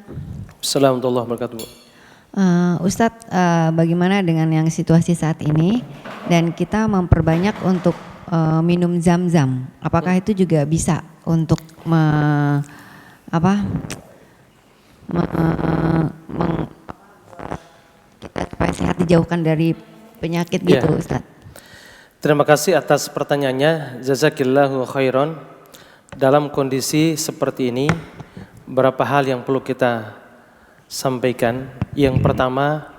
Assalamualaikum warahmatullahi wabarakatuh. Ustadz, bagaimana dengan yang situasi saat ini dan kita memperbanyak untuk minum zam-zam, apakah itu juga bisa untuk kita supaya sehat, dijauhkan dari penyakit gitu, Ustadz? Terima kasih atas pertanyaannya, jazakillahu khairan. Dalam kondisi seperti ini, berapa hal yang perlu kita sampaikan. Yang pertama,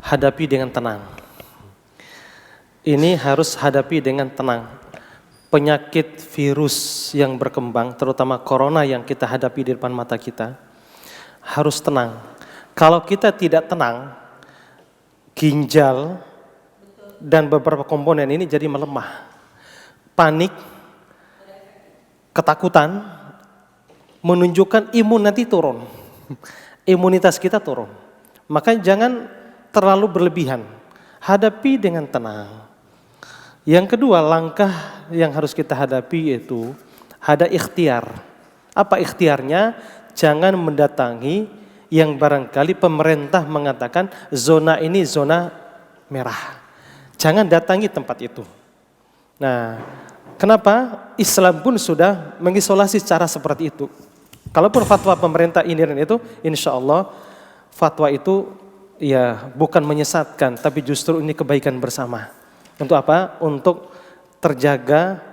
hadapi dengan tenang. Ini harus hadapi dengan tenang. Penyakit virus yang berkembang, terutama corona yang kita hadapi di depan mata kita, harus tenang. Kalau kita tidak tenang, ginjal dan beberapa komponen ini jadi melemah. Panik, ketakutan, menunjukkan imun nanti turun. Imunitas kita turun. Maka jangan terlalu berlebihan. Hadapi dengan tenang. Yang kedua, langkah yang harus kita hadapi yaitu ada ikhtiar. Apa ikhtiarnya? Jangan mendatangi yang barangkali pemerintah mengatakan zona ini zona merah. Jangan datangi tempat itu. Nah, kenapa? Islam pun sudah mengisolasi cara seperti itu. Kalaupun fatwa pemerintah ini dan itu, insya Allah fatwa itu ya bukan menyesatkan, tapi justru ini kebaikan bersama. Untuk apa? Untuk terjaga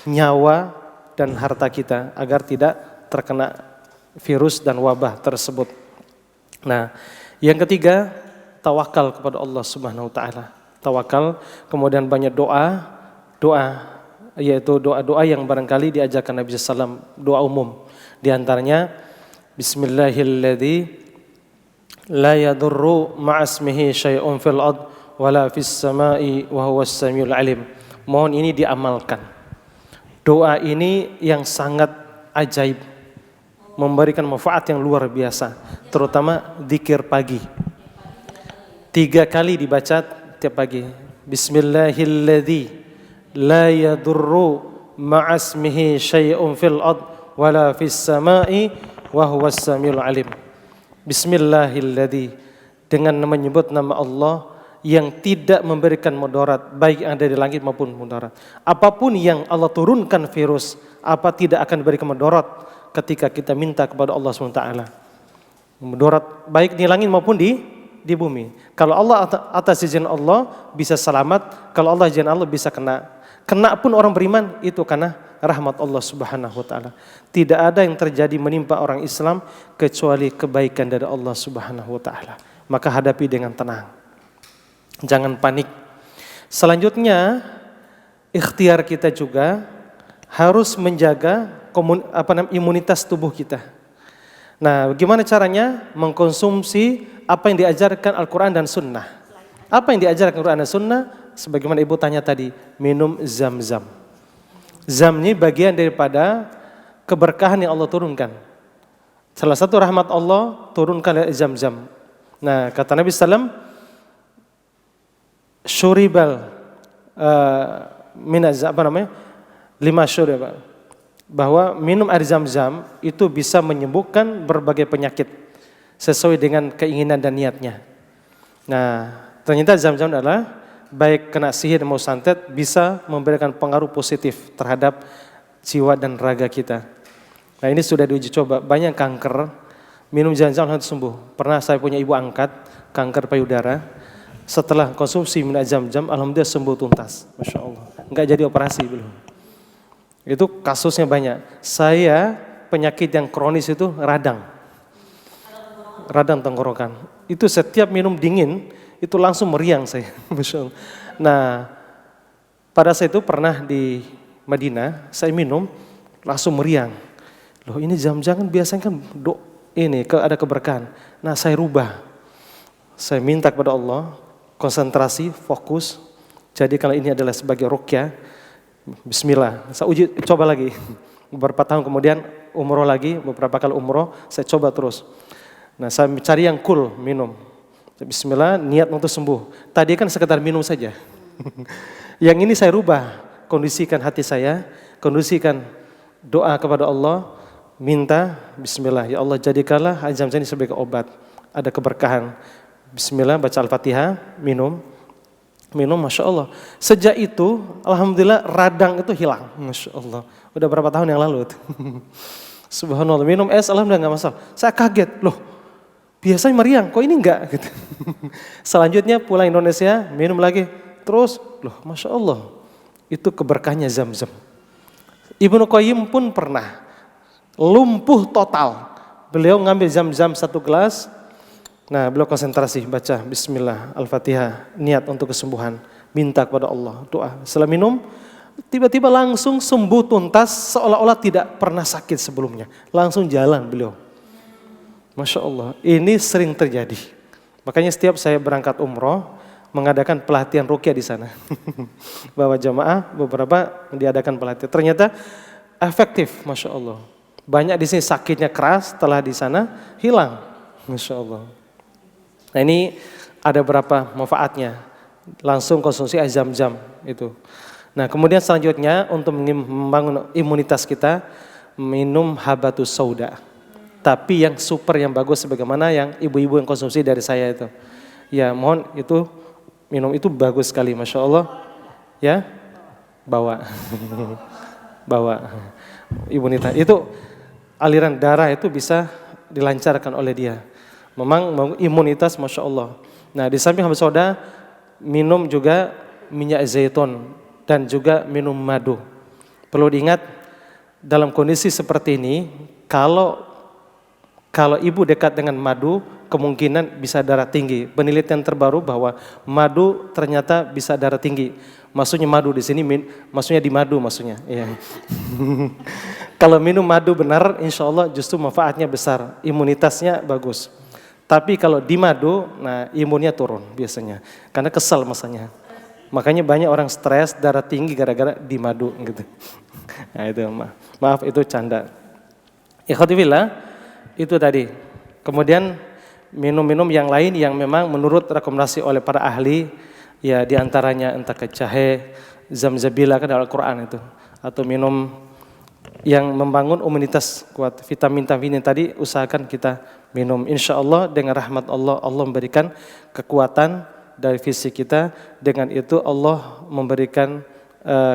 nyawa dan harta kita agar tidak terkena virus dan wabah tersebut. Nah, yang ketiga, tawakal kepada Allah Subhanahu wa taala. Tawakal, kemudian banyak doa, yaitu doa-doa yang barangkali diajarkan Nabi SAW, doa umum. Di antaranya, Bismillahilladzi la yadurru ma'asmihi syai'un fil ard wala fis sama'i wa huwas samiul alim. Mohon ini diamalkan. Doa ini yang sangat ajaib, memberikan manfaat yang luar biasa, terutama zikir pagi. 3 kali dibaca tiap pagi. Bismillahilladzi la yadurru ma'asmihi syai'un fil ard wala fis sama'i wa huwas samiul alim. Bismillahilladzi, dengan menyebut nama Allah yang tidak memberikan mudarat baik yang ada di langit maupun mudarat. Apapun yang Allah turunkan virus, apa tidak akan diberikan mudarat ketika kita minta kepada Allah SWT. Mudarat baik di langit maupun di bumi. Kalau Allah atas izin Allah bisa selamat, kalau Allah izin Allah bisa kena. Kena pun orang beriman itu karena rahmat Allah Subhanahu wa taala. Tidak ada yang terjadi menimpa orang Islam kecuali kebaikan dari Allah Subhanahu wa taala. Maka hadapi dengan tenang. Jangan panik. Selanjutnya, ikhtiar kita juga harus menjaga imunitas tubuh kita. Nah, bagaimana caranya? Mengkonsumsi apa yang diajarkan Al-Quran dan Sunnah. Apa yang diajarkan Al-Quran dan Sunnah? Sebagaimana ibu tanya tadi, minum zam-zam. Zam ini bagian daripada keberkahan yang Allah turunkan. Salah satu rahmat Allah turunkan zam-zam. Nah, kata Nabi SAW, syuribal lima syuribal, bahwa minum air zam-zam itu bisa menyembuhkan berbagai penyakit sesuai dengan keinginan dan niatnya. Nah, ternyata zam-zam adalah baik kena sihir mau santet bisa memberikan pengaruh positif terhadap jiwa dan raga kita. Nah, ini sudah diuji coba, banyak kanker minum zam-zam langsung sembuh. Pernah saya punya ibu angkat kanker payudara, setelah konsumsi minum zam-zam alhamdulillah sembuh tuntas, masya Allah. Enggak jadi operasi belum. Itu kasusnya banyak. Saya penyakit yang kronis itu radang tenggorokan. Itu setiap minum dingin itu langsung meriang saya. Masya Allah. Nah, pada saat itu pernah di Madinah saya minum langsung meriang. Loh, ini zam-zam kan biasanya kan ada keberkahan. Nah, saya rubah. Saya minta kepada Allah konsentrasi, fokus. Jadi kalau ini adalah sebagai ruqyah, bismillah. Saya uji coba lagi. Beberapa tahun kemudian umroh lagi, beberapa kali umroh saya coba terus. Nah, saya cari yang cool, minum. Bismillah, niat untuk sembuh. Tadi kan sekedar minum saja. Yang ini saya rubah, kondisikan hati saya, kondisikan doa kepada Allah, minta bismillah, ya Allah jadikanlah zam-zam ini sebagai obat, ada keberkahan. Bismillah, baca Al-Fatihah, minum, masya Allah. Sejak itu, alhamdulillah radang itu hilang, masya Allah. Udah berapa tahun yang lalu? Subhanallah, minum es, alhamdulillah nggak masalah. Saya kaget, loh, biasanya meriang, kok ini enggak? Gitu. Selanjutnya pulang Indonesia, minum lagi, terus, loh, masya Allah, itu keberkahnya zam-zam. Ibnu Qayyim pun pernah lumpuh total. Beliau ngambil zam-zam 1 gelas. Nah, beliau konsentrasi baca bismillah, Al-Fatihah, niat untuk kesembuhan, minta kepada Allah, doa. Setelah minum, tiba-tiba langsung sembuh tuntas seolah-olah tidak pernah sakit sebelumnya. Langsung jalan beliau. Masya Allah, ini sering terjadi. Makanya setiap saya berangkat umroh, mengadakan pelatihan ruqyah di sana. Bawa jamaah, beberapa diadakan pelatihan. Ternyata efektif, masya Allah. Banyak di sini sakitnya keras, setelah di sana hilang, masya Allah. Nah, ini ada berapa manfaatnya. Langsung konsumsi air zam-zam itu. Nah, kemudian selanjutnya untuk membangun imunitas kita, minum habatus sauda. Tapi yang super, yang bagus sebagaimana yang ibu-ibu yang konsumsi dari saya itu. Ya, mohon itu minum itu bagus sekali, masya Allah. Ya, bawa imunitas itu, aliran darah itu bisa dilancarkan oleh dia. Memang imunitas, masya Allah. Nah, di samping habatus sauda, minum juga minyak zaitun dan juga minum madu. Perlu diingat dalam kondisi seperti ini, kalau ibu dekat dengan madu, kemungkinan bisa darah tinggi. Penelitian terbaru bahwa madu ternyata bisa darah tinggi. Maksudnya madu di sini, maksudnya di madu maksudnya. Iya. Kalau minum madu benar, insya Allah justru manfaatnya besar, imunitasnya bagus. Tapi kalau di madu, nah imunnya turun biasanya, karena kesal masanya. Makanya banyak orang stres, darah tinggi gara-gara di madu gitu. Nah itu maaf itu canda. Ikhwati fillah, itu tadi. Kemudian minum-minum yang lain yang memang menurut rekomendasi oleh para ahli, ya diantaranya entah ke jahe, zamzabila kan dalam Al-Quran itu, atau minum yang membangun imunitas kuat, vitamin-vitamin tadi usahakan kita minum. Insya Allah dengan rahmat Allah, Allah memberikan kekuatan dari fisik kita. Dengan itu Allah memberikan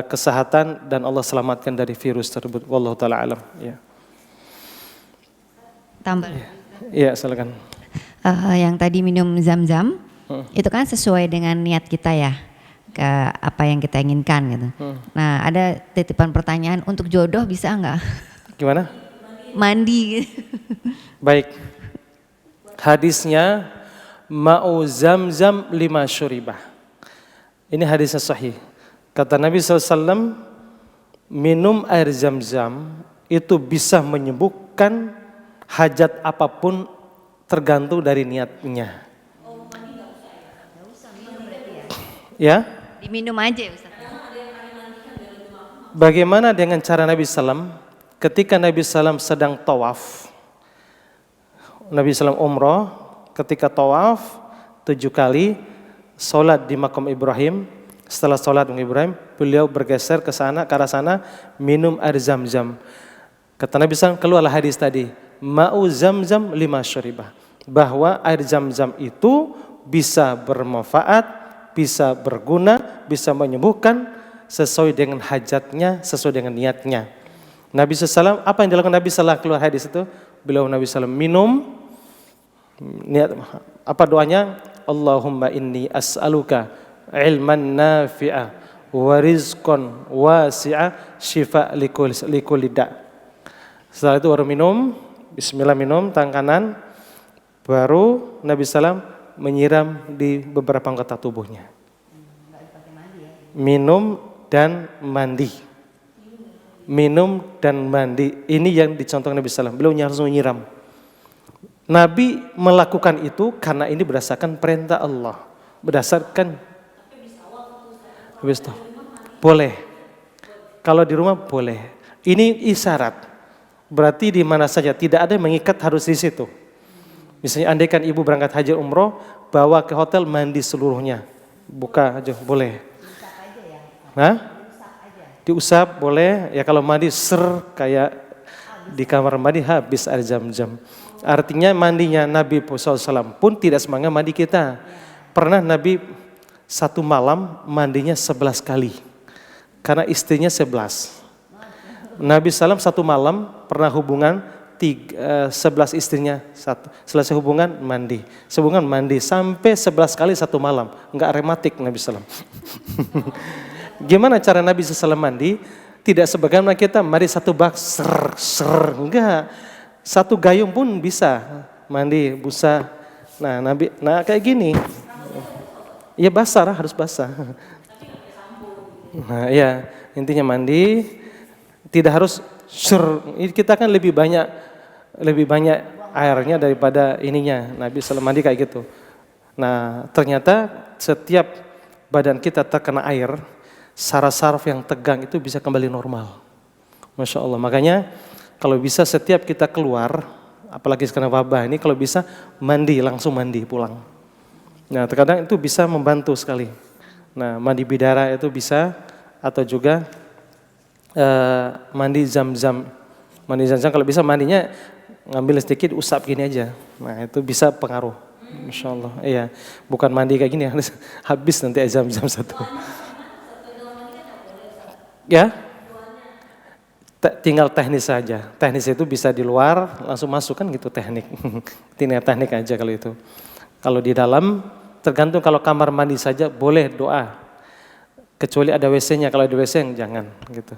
kesehatan dan Allah selamatkan dari virus tersebut. Wallahu ta'ala alam. Ya. Tambah. Iya, silakan. Yang tadi minum zam-zam, itu kan sesuai dengan niat kita ya, ke apa yang kita inginkan gitu. Nah, ada titipan pertanyaan, untuk jodoh bisa nggak? Gimana? Mandi. Baik. Hadisnya ma'u zam-zam 5 syuribah. Ini hadisnya sahih. Kata Nabi SAW, minum air zam-zam itu bisa menyembuhkan hajat apapun tergantung dari niatnya. Ya? Diminum aja ya Ustaz. Bagaimana dengan cara Nabi Sallam? Ketika Nabi Sallam sedang tawaf, Nabi Sallam umroh, ketika tawaf 7 kali, sholat di makam Ibrahim. Setelah sholat di Ibrahim, beliau bergeser ke sana, ke arah sana, minum air zam-zam. Kata Nabi Sallam, keluarlah hadis tadi, ma'u zam-zam lima syuribah, bahwa air zam-zam itu bisa bermanfaat, bisa berguna, bisa menyembuhkan sesuai dengan hajatnya, sesuai dengan niatnya. Nabi SAW, apa yang dilakukan Nabi setelah keluar hadis itu? Beliau Nabi SAW minum, niat apa doanya? Allahumma inni as'aluka ilman nafi'a wa rizqan wasi'a syifa' likulli da'. Setelah itu baru minum, bismillah minum, tangan kanan, baru Nabi SAW menyiram di beberapa anggota tubuhnya. Minum dan mandi. Minum dan mandi. Ini yang dicontohkan Nabi SAW. Beliau harus menyiram. Nabi melakukan itu karena ini berdasarkan perintah Allah. Berdasarkan. Boleh. Kalau di rumah boleh. Ini isyarat. Berarti di mana saja. Tidak ada yang mengikat harus di situ. Misalnya andaikan ibu berangkat haji umroh, bawa ke hotel mandi seluruhnya, buka aja boleh. Diusap boleh. Ya kalau mandi kayak di kamar mandi habis air zam-zam. Artinya mandinya Nabi SAW pun tidak semangka mandi kita. Pernah Nabi satu malam mandinya 11 kali, karena istrinya 11. Nabi SAW satu malam pernah hubungan 11 istrinya, selesai hubungan mandi, sehubungan mandi sampai 11 kali satu malam, enggak rematik Nabi SAW. Gimana cara Nabi SAW mandi? Tidak sebagaimana kita mandi satu bak enggak, satu gayung pun bisa mandi busa. Nah kayak gini, ya basah harus basah. Nah ya intinya mandi tidak harus kita kan lebih banyak airnya daripada ininya. Nabi SAW mandi kayak gitu. Nah ternyata setiap badan kita terkena air, saraf-saraf yang tegang itu bisa kembali normal. Masya Allah. Makanya kalau bisa setiap kita keluar, apalagi sekarang wabah ini, kalau bisa mandi, langsung mandi pulang. Nah terkadang itu bisa membantu sekali. Nah mandi bidara itu bisa, atau juga mandi zam-zam. Mandi zam-zam kalau bisa mandinya ngambil sedikit usap gini aja. Nah itu bisa pengaruh. Masya Allah. Iya, bukan mandi kayak gini habis nanti zam-zam satu. Ya, tinggal teknis saja. Teknis itu bisa di luar langsung masuk kan gitu teknik. Tinggal teknik aja kalau itu. Kalau di dalam tergantung, kalau kamar mandi saja boleh doa. Kecuali ada WC-nya, kalau ada WC jangan gitu.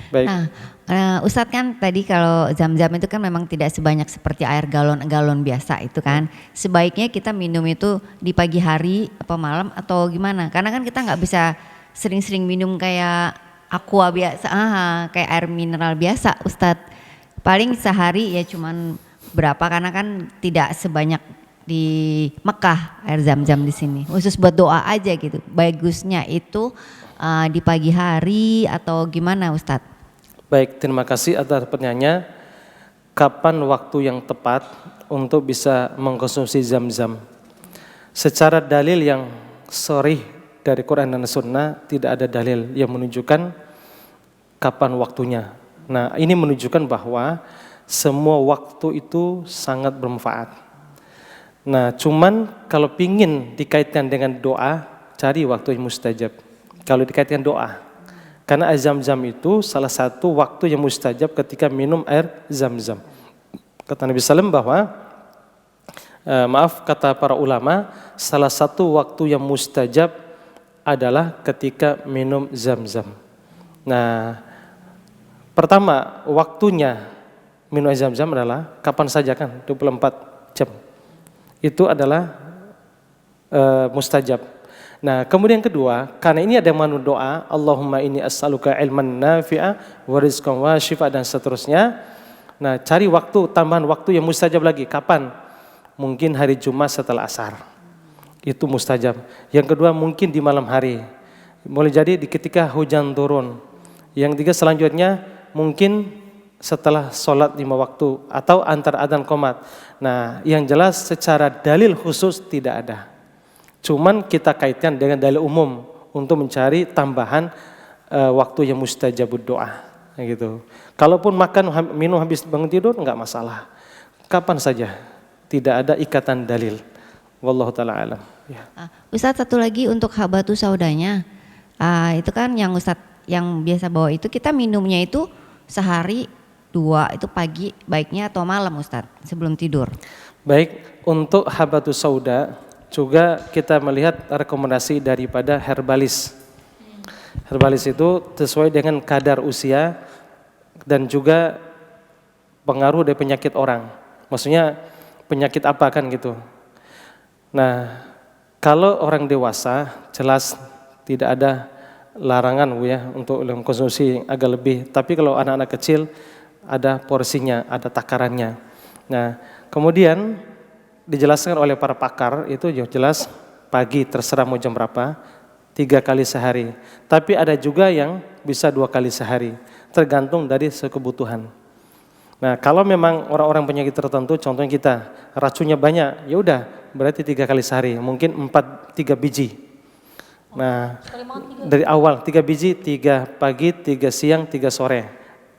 Baik. Nah, Ustadz kan tadi kalau zam-zam itu kan memang tidak sebanyak seperti air galon-galon biasa itu kan. Sebaiknya kita minum itu di pagi hari apa malam atau gimana? Karena kan kita nggak bisa sering-sering minum kayak aqua biasa, kayak air mineral biasa Ustadz. Paling sehari ya cuman berapa, karena kan tidak sebanyak di Mekah air zam-zam di sini. Khusus buat doa aja gitu. Bagusnya itu di pagi hari atau gimana Ustadz? Baik, terima kasih atas pertanyaannya. Kapan waktu yang tepat untuk bisa mengkonsumsi zam-zam? Secara dalil yang sharih dari Quran dan Sunnah, tidak ada dalil yang menunjukkan kapan waktunya. Nah ini menunjukkan bahwa semua waktu itu sangat bermanfaat. Nah cuman kalau pingin dikaitkan dengan doa, cari waktu yang mustajab. Kalau dikaitkan doa, karena air zam-zam itu salah satu waktu yang mustajab ketika minum air zam-zam. Kata Nabi SAW bahwa, kata para ulama, salah satu waktu yang mustajab adalah ketika minum zam-zam. Nah, pertama waktunya minum air zam-zam adalah kapan saja kan, 24 jam. Itu adalah mustajab. Nah, kemudian kedua, karena ini ada manu doa, Allahumma inni as'aluka ilman nafi'a wa rizqan wa syifa dan seterusnya. Nah, cari waktu, tambahan waktu yang mustajab lagi. Kapan? Mungkin hari Jumat setelah asar. Itu mustajab. Yang kedua mungkin di malam hari. Boleh jadi di ketika hujan turun. Yang tiga selanjutnya mungkin setelah sholat 5 waktu atau antar adzan qomat. Nah, yang jelas secara dalil khusus tidak ada. Cuman kita kaitkan dengan dalil umum untuk mencari tambahan waktu yang mustajabud doa, gitu. Kalaupun makan minum habis bangun tidur enggak masalah. Kapan saja, tidak ada ikatan dalil. Wallahu taala alam. Ya. Ustadz satu lagi untuk habatus saudanya, itu kan yang Ustadz yang biasa bawa itu kita minumnya itu sehari 2 itu pagi baiknya atau malam Ustadz sebelum tidur. Baik, untuk habatus sauda juga kita melihat rekomendasi daripada herbalis. Herbalis itu sesuai dengan kadar usia dan juga pengaruh dari penyakit orang. Maksudnya penyakit apa kan gitu. Nah, kalau orang dewasa jelas tidak ada larangan ya untuk konsumsi yang agak lebih. Tapi kalau anak-anak kecil ada porsinya, ada takarannya. Nah, kemudian dijelaskan oleh para pakar itu jelas pagi terserah mau jam berapa, 3 kali sehari. Tapi ada juga yang bisa 2 kali sehari, tergantung dari kebutuhan. Nah, kalau memang orang-orang penyakit tertentu, contohnya kita racunnya banyak, ya udah berarti 3 kali sehari, mungkin 3 biji. Nah, dari awal 3 biji, 3 pagi, 3 siang, 3 sore.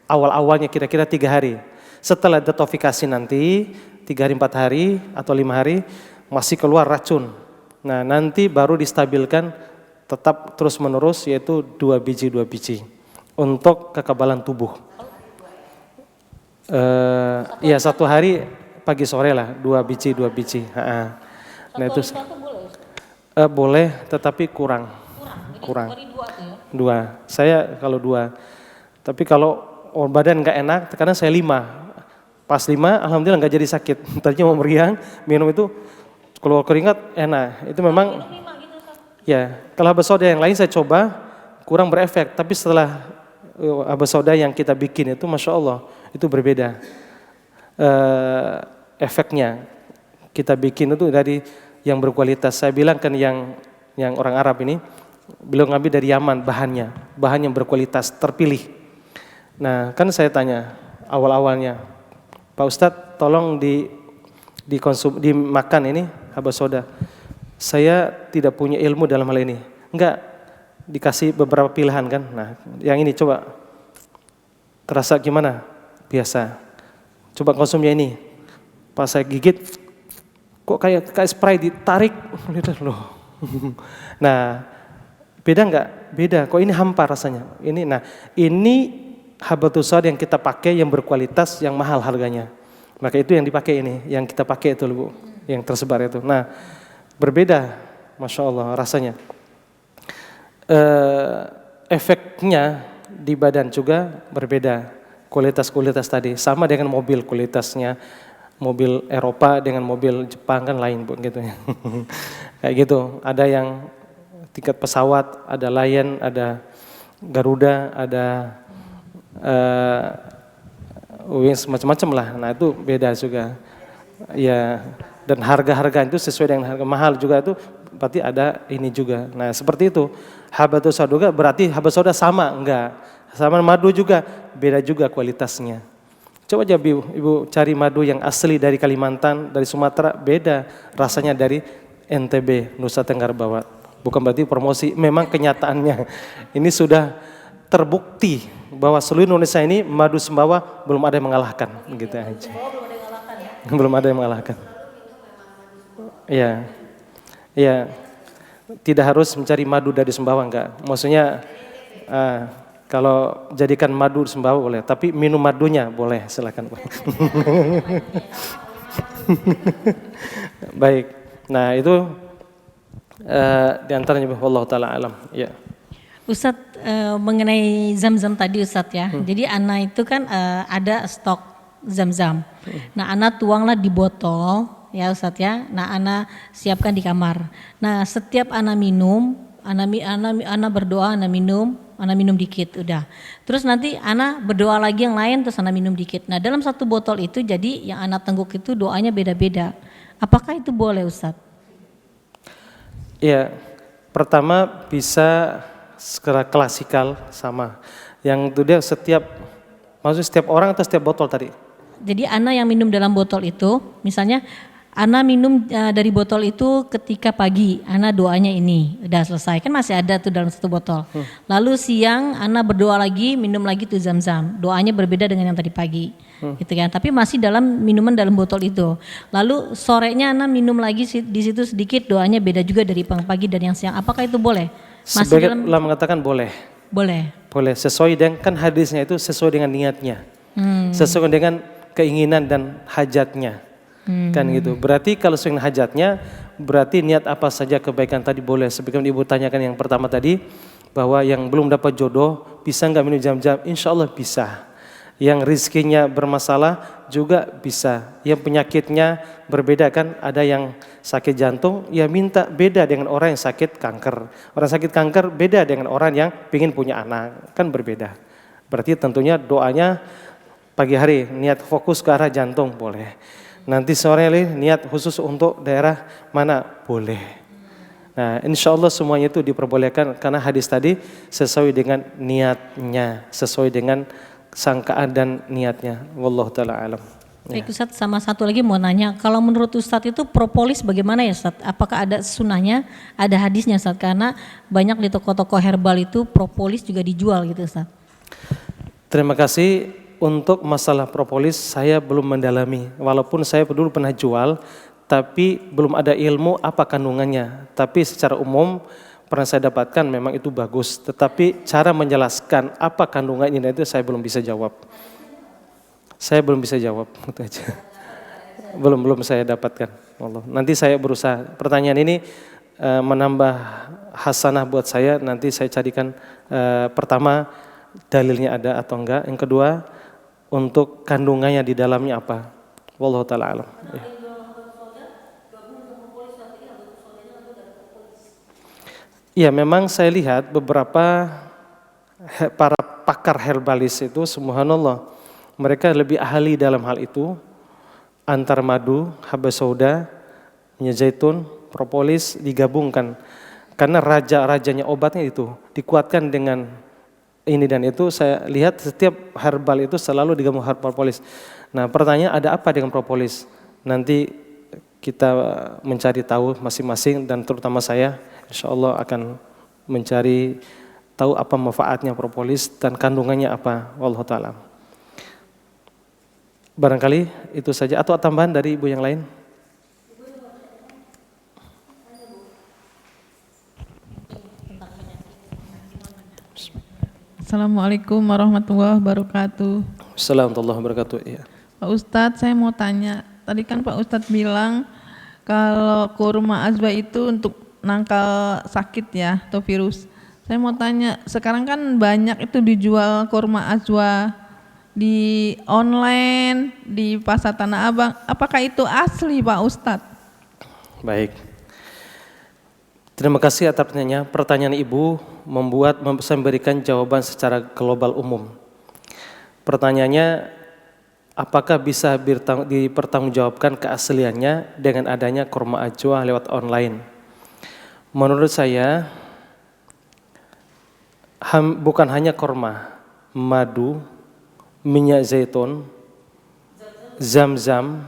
Awal-awalnya kira-kira 3 hari. Setelah detoksifikasi nanti 3 hari, 4 hari atau 5 hari masih keluar racun. Nah, nanti baru distabilkan tetap terus menerus yaitu 2 biji untuk kekebalan tubuh. Ya 1 hari pagi sore lah 2 biji. Nah itu boleh tetapi kurang. 2. Saya kalau 2. Tapi kalau badan nggak enak, kadang saya 5. Pas 5, alhamdulillah nggak jadi sakit. Tadinya mau meriang, minum itu keluar keringat enak. Itu memang, ya. Kalau habas soda yang lain saya coba kurang berefek. Tapi setelah habas soda yang kita bikin itu, masya Allah, itu berbeda efeknya. Kita bikin itu dari yang berkualitas. Saya bilang kan yang orang Arab ini, beliau ngambil dari Yaman bahan yang berkualitas terpilih. Nah, kan saya tanya awal-awalnya, Pak Ustadz, tolong dimakan ini habas soda. Saya tidak punya ilmu dalam hal ini. Enggak, dikasih beberapa pilihan kan. Nah, yang ini coba. Terasa gimana? Biasa. Coba konsumnya ini. Pas saya gigit, kok kayak spray ditarik. Loh. Nah, beda enggak? Beda. Kok ini hampa rasanya? Ini habatus sauda yang kita pakai yang berkualitas, yang mahal harganya. Maka itu yang dipakai ini, yang kita pakai itu Bu, yang tersebar itu. Nah, berbeda, masya Allah rasanya. Efeknya di badan juga berbeda. Kualitas tadi sama dengan mobil kualitasnya. Mobil Eropa dengan mobil Jepang kan lain Bu, gitu ya. Kayak gitu. Ada yang tiket pesawat, ada Lion, ada Garuda, ada macam-macam lah. Nah itu beda juga. Ya, dan harga-harga itu sesuai dengan harga mahal juga itu berarti ada ini juga. Nah seperti itu. Habatus sauda berarti habas sauda sama enggak? Sama madu juga beda juga kualitasnya. Coba aja ibu cari madu yang asli dari Kalimantan, dari Sumatera, beda rasanya dari NTB, Nusa Tenggara Barat. Bukan berarti promosi, memang kenyataannya. Ini sudah terbukti bahwa seluruh Indonesia ini madu Sumbawa belum ada yang mengalahkan, gitu aja. Belum ada yang mengalahkan. Iya, iya. Tidak harus mencari madu dari Sumbawa enggak. Maksudnya kalau jadikan madu Sumbawa boleh, tapi minum madunya boleh, silakan. Baik. Nah itu diantaranya Allah Taala alam. Ya. Ustadz mengenai zam-zam tadi Ustadz ya. Jadi Ana itu kan ada stok zam-zam. Nah Ana tuanglah di botol. ya Ustadz ya. Nah, ana siapkan di kamar. Nah, setiap ana minum, ana berdoa, ana minum dikit udah. Terus nanti ana berdoa lagi yang lain terus ana minum dikit. Nah, dalam satu botol itu jadi yang ana tengguk itu doanya beda-beda. Apakah itu boleh Ustadz? Ya, pertama bisa secara klasikal sama. Yang itu dia maksudnya setiap orang atau setiap botol tadi? Jadi ana yang minum dalam botol itu, misalnya ana minum dari botol itu ketika pagi, ana doanya ini udah selesai, kan masih ada tuh dalam satu botol. Lalu siang ana berdoa lagi, minum lagi tuh zam-zam, doanya berbeda dengan yang tadi pagi, gitu kan. Tapi masih dalam minuman dalam botol itu. Lalu sorenya ana minum lagi di situ sedikit, doanya beda juga dari pagi dan yang siang. Apakah itu boleh? Masih Sebagian ulama mengatakan boleh. Boleh. Boleh, sesuai dengan, kan hadisnya itu sesuai dengan niatnya. Sesuai dengan keinginan dan hajatnya. Kan gitu. Berarti kalau sesuai dengan hajatnya, berarti niat apa saja kebaikan tadi boleh. Sebagaimana Ibu tanyakan yang pertama tadi, bahwa yang belum dapat jodoh, bisa nggak minum jam-jam? Insya Allah bisa. Yang rizkinya bermasalah juga bisa. Yang penyakitnya berbeda kan, ada yang sakit jantung, ya minta beda dengan orang yang sakit kanker. Orang sakit kanker beda dengan orang yang ingin punya anak, kan berbeda. Berarti tentunya doanya pagi hari niat fokus ke arah jantung boleh. Nanti sore niat khusus untuk daerah mana boleh. Nah, insya Allah semuanya itu diperbolehkan karena hadis tadi sesuai dengan niatnya, sesuai dengan sangkaan dan niatnya. Wallahu taala alam. Baik Ustadz, sama satu lagi mau nanya, kalau menurut Ustadz itu propolis bagaimana ya Ustadz? Apakah ada sunahnya, ada hadisnya Ustadz? Karena banyak di toko-toko herbal itu propolis juga dijual gitu Ustadz. Terima kasih. Untuk masalah propolis saya belum mendalami, walaupun saya dulu pernah jual, tapi belum ada ilmu apa kandungannya. Tapi secara umum pernah saya dapatkan memang itu bagus, tetapi cara menjelaskan apa kandungannya itu saya belum bisa jawab. Saya belum bisa jawab, itu aja. Belum saya dapatkan. Allah. Nanti saya berusaha. Pertanyaan ini menambah hasanah buat saya. Nanti saya carikan pertama dalilnya ada atau enggak. Yang kedua untuk kandungannya di dalamnya apa. Wallahu taala alam. Ya. Ya memang saya lihat beberapa para pakar herbalis itu subhanallah mereka lebih ahli dalam hal itu, antar madu, habas sauda, minyak zaitun, propolis digabungkan. Karena raja-rajanya obatnya itu dikuatkan dengan ini dan itu. Saya lihat setiap herbal itu selalu digabung propolis. Nah pertanyaan ada apa dengan propolis? Nanti kita mencari tahu masing-masing dan terutama saya insya Allah akan mencari tahu apa manfaatnya propolis dan kandungannya apa. Wallahu ta'ala. Barangkali itu saja atau tambahan dari ibu yang lain? Assalamualaikum warahmatullahi wabarakatuh. Assalamualaikum warahmatullahi wabarakatuh. Ya. Pak Ustadz, saya mau tanya. Tadi kan Pak Ustadz bilang kalau kurma azwa itu untuk nangkal sakit ya atau virus. Saya mau tanya, sekarang kan banyak itu dijual kurma azwa di online, di pasar Tanah Abang. Apakah itu asli Pak Ustadz? Baik. Terima kasih atas pertanyaan Ibu membuat saya memberikan jawaban secara global umum. Pertanyaannya, apakah bisa dipertanggungjawabkan keasliannya dengan adanya kurma ajwa lewat online? Menurut saya, bukan hanya kurma, madu, minyak zaitun, zam-zam,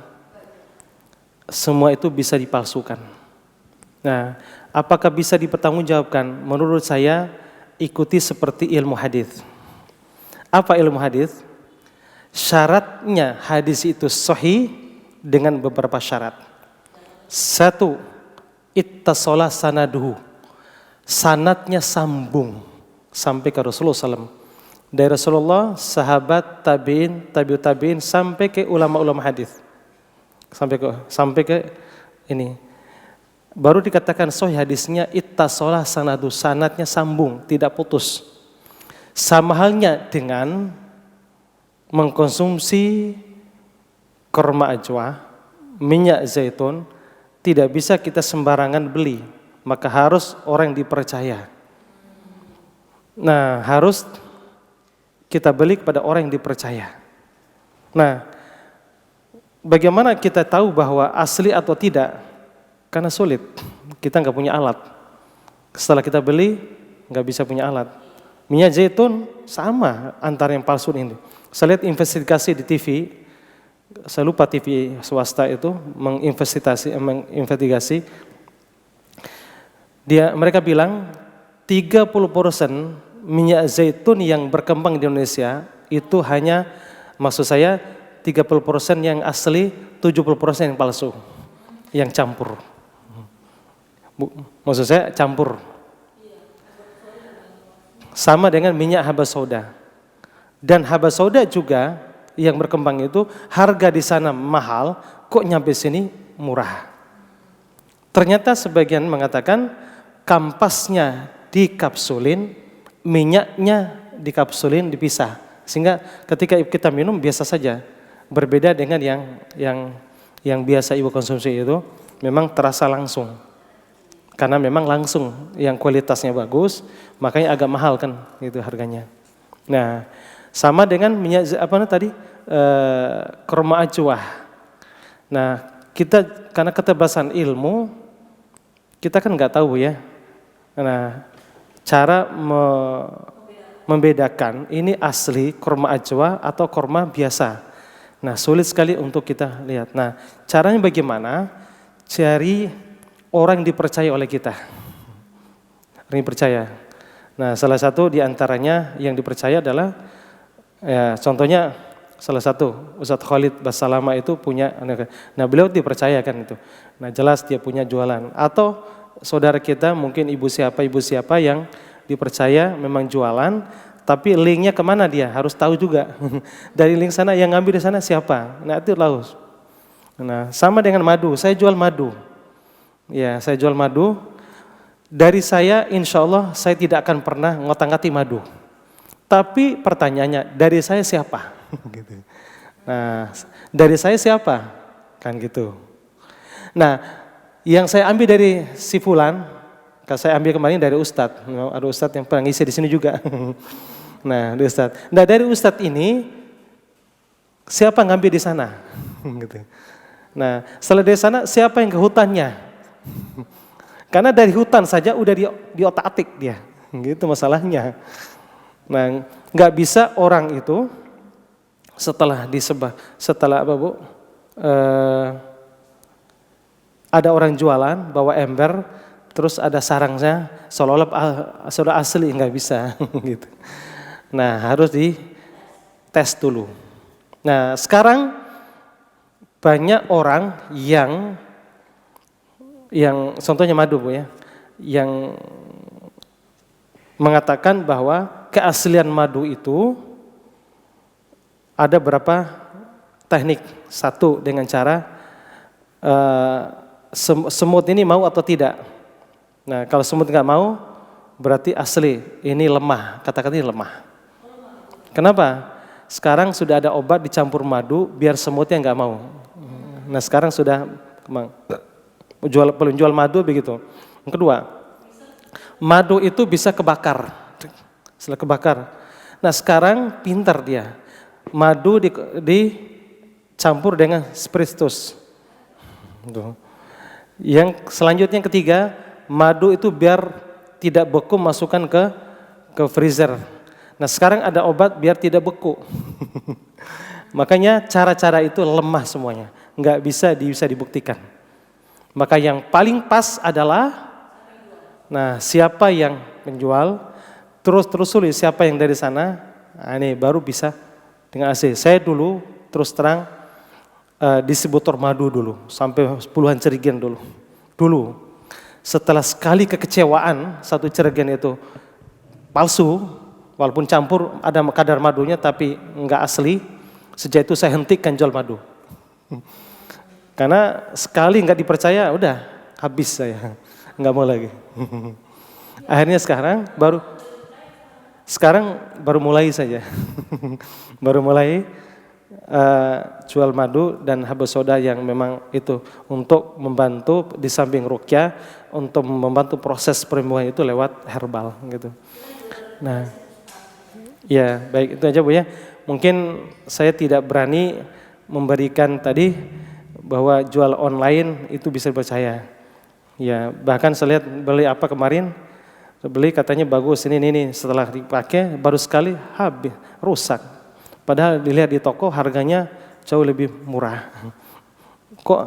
semua itu bisa dipalsukan. Nah, apakah bisa dipertanggungjawabkan? Menurut saya, ikuti seperti ilmu hadis. Apa ilmu hadis? Syaratnya hadis itu sahih dengan beberapa syarat. Satu, ittasala sanaduhu. Sanadnya sambung sampai ke Rasulullah SAW. Dari Rasulullah, sahabat, tabi'in, tabi'ut tabi'in sampai ke ulama-ulama hadis. Sampai ke ini. Baru dikatakan sahih hadisnya ittasala sanadu, sanadnya sambung, tidak putus. Sama halnya dengan mengkonsumsi kurma ajwa, minyak zaitun tidak bisa kita sembarangan beli, maka harus orang yang dipercaya. Nah, harus kita beli kepada orang yang dipercaya. Nah, bagaimana kita tahu bahwa asli atau tidak? Karena sulit, kita nggak punya alat. Setelah kita beli, nggak bisa punya alat. Minyak zaitun sama antara yang palsu ini. Saya lihat investigasi di TV, saya lupa TV swasta itu menginvestigasi. Mereka bilang 30% minyak zaitun yang berkembang di Indonesia itu hanya, maksud saya 30% yang asli, 70% yang palsu, yang campur. Maksud saya campur. Sama dengan minyak habas sauda. Dan habas sauda juga yang berkembang itu harga di sana mahal, kok nyampe sini murah. Ternyata sebagian mengatakan kampasnya dikapsulin, minyaknya dikapsulin dipisah. Sehingga ketika kita minum biasa saja. Berbeda dengan yang biasa ibu konsumsi itu memang terasa langsung. Karena memang langsung yang kualitasnya bagus, makanya agak mahal kan itu harganya. Nah, sama dengan minyak kurma ajwa. Nah, kita karena keterbatasan ilmu, kita kan nggak tahu ya. Nah, cara membedakan ini asli kurma ajwa atau kurma biasa. Nah, sulit sekali untuk kita lihat. Nah, caranya bagaimana? Cari orang yang dipercaya oleh kita. Orang yang percaya. Nah, salah satu di antaranya yang dipercaya adalah, ya, contohnya salah satu Ustadz Khalid Basalama itu punya, nah beliau dipercayakan itu. Nah, jelas dia punya jualan. Atau saudara kita mungkin ibu siapa yang dipercaya memang jualan, tapi linknya kemana dia harus tahu juga. Dari link sana yang ngambil di sana siapa. Nah, itu laus. Nah, sama dengan madu. Saya jual madu. Ya, saya jual madu. Dari saya, insya Allah saya tidak akan pernah ngotak-ngatik madu. Tapi pertanyaannya, dari saya siapa? Gitu. Nah, dari saya siapa? Kan gitu. Nah, yang saya ambil dari si fulan, saya ambil kemarin dari Ustadz. Ada Ustadz yang pernah ngisi di sini juga. Nah, dari Ustadz. Nah, dari Ustadz ini siapa ngambil di sana? Gitu. Nah, setelah dari sana siapa yang ke hutannya? Karena dari hutan saja udah di otak-atik dia, gitu masalahnya. Nah, nggak bisa orang itu setelah apa Bu? Ada orang jualan bawa ember, terus ada sarangnya, seolah-olah sudah asli, nggak bisa, gitu. Nah, harus dites dulu. Nah, sekarang banyak orang yang contohnya madu Bu ya, yang mengatakan bahwa keaslian madu itu ada berapa teknik. Satu dengan cara semut ini mau atau tidak. Nah, kalau semut nggak mau berarti asli, ini lemah, katakan ini lemah. Kenapa? Sekarang sudah ada obat dicampur madu biar semutnya nggak mau. Nah, sekarang sudah penjual madu begitu. Yang kedua, madu itu bisa kebakar. Setelah kebakar. Nah, sekarang pintar dia. Madu dicampur dengan spiritus. Yang selanjutnya yang ketiga, madu itu biar tidak beku masukkan ke freezer. Nah, sekarang ada obat biar tidak beku. Makanya cara-cara itu lemah semuanya. Nggak bisa dibuktikan. Maka yang paling pas adalah, nah siapa yang menjual, terus sulit siapa yang dari sana, nah, ini baru bisa dengan AC. Saya dulu terus terang distributor madu dulu, sampai puluhan cerigen dulu. Setelah sekali kekecewaan, satu cerigen itu palsu, walaupun campur ada kadar madunya tapi enggak asli, sejak itu saya hentikan jual madu. Karena sekali nggak dipercaya, udah habis saya, nggak mau lagi. Akhirnya sekarang baru mulai saja, baru mulai jual madu dan habas soda yang memang itu untuk membantu di samping ruqyah untuk membantu proses penyembuhan itu lewat herbal gitu. Nah, ya baik itu aja Bu ya. Mungkin saya tidak berani memberikan tadi bahwa jual online itu bisa dipercaya. Ya bahkan saya lihat beli apa kemarin, beli katanya bagus ini setelah dipakai baru sekali habis rusak. Padahal dilihat di toko harganya jauh lebih murah. Kok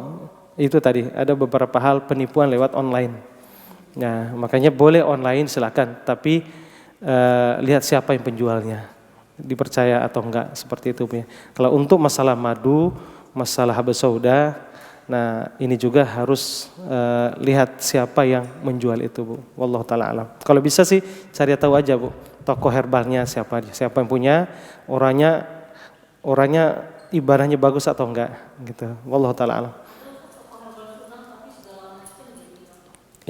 itu tadi ada beberapa hal penipuan lewat online. Nah makanya boleh online silakan, tapi lihat siapa yang penjualnya, dipercaya atau enggak seperti itu. Kalau untuk masalah madu, masalah habas sauda, nah ini juga harus lihat siapa yang menjual itu Bu. Wallahu taala alam. Kalau bisa sih cari tahu aja Bu, toko herbalnya siapa yang punya, orangnya ibadahnya bagus atau enggak gitu. Wallahu taala alam.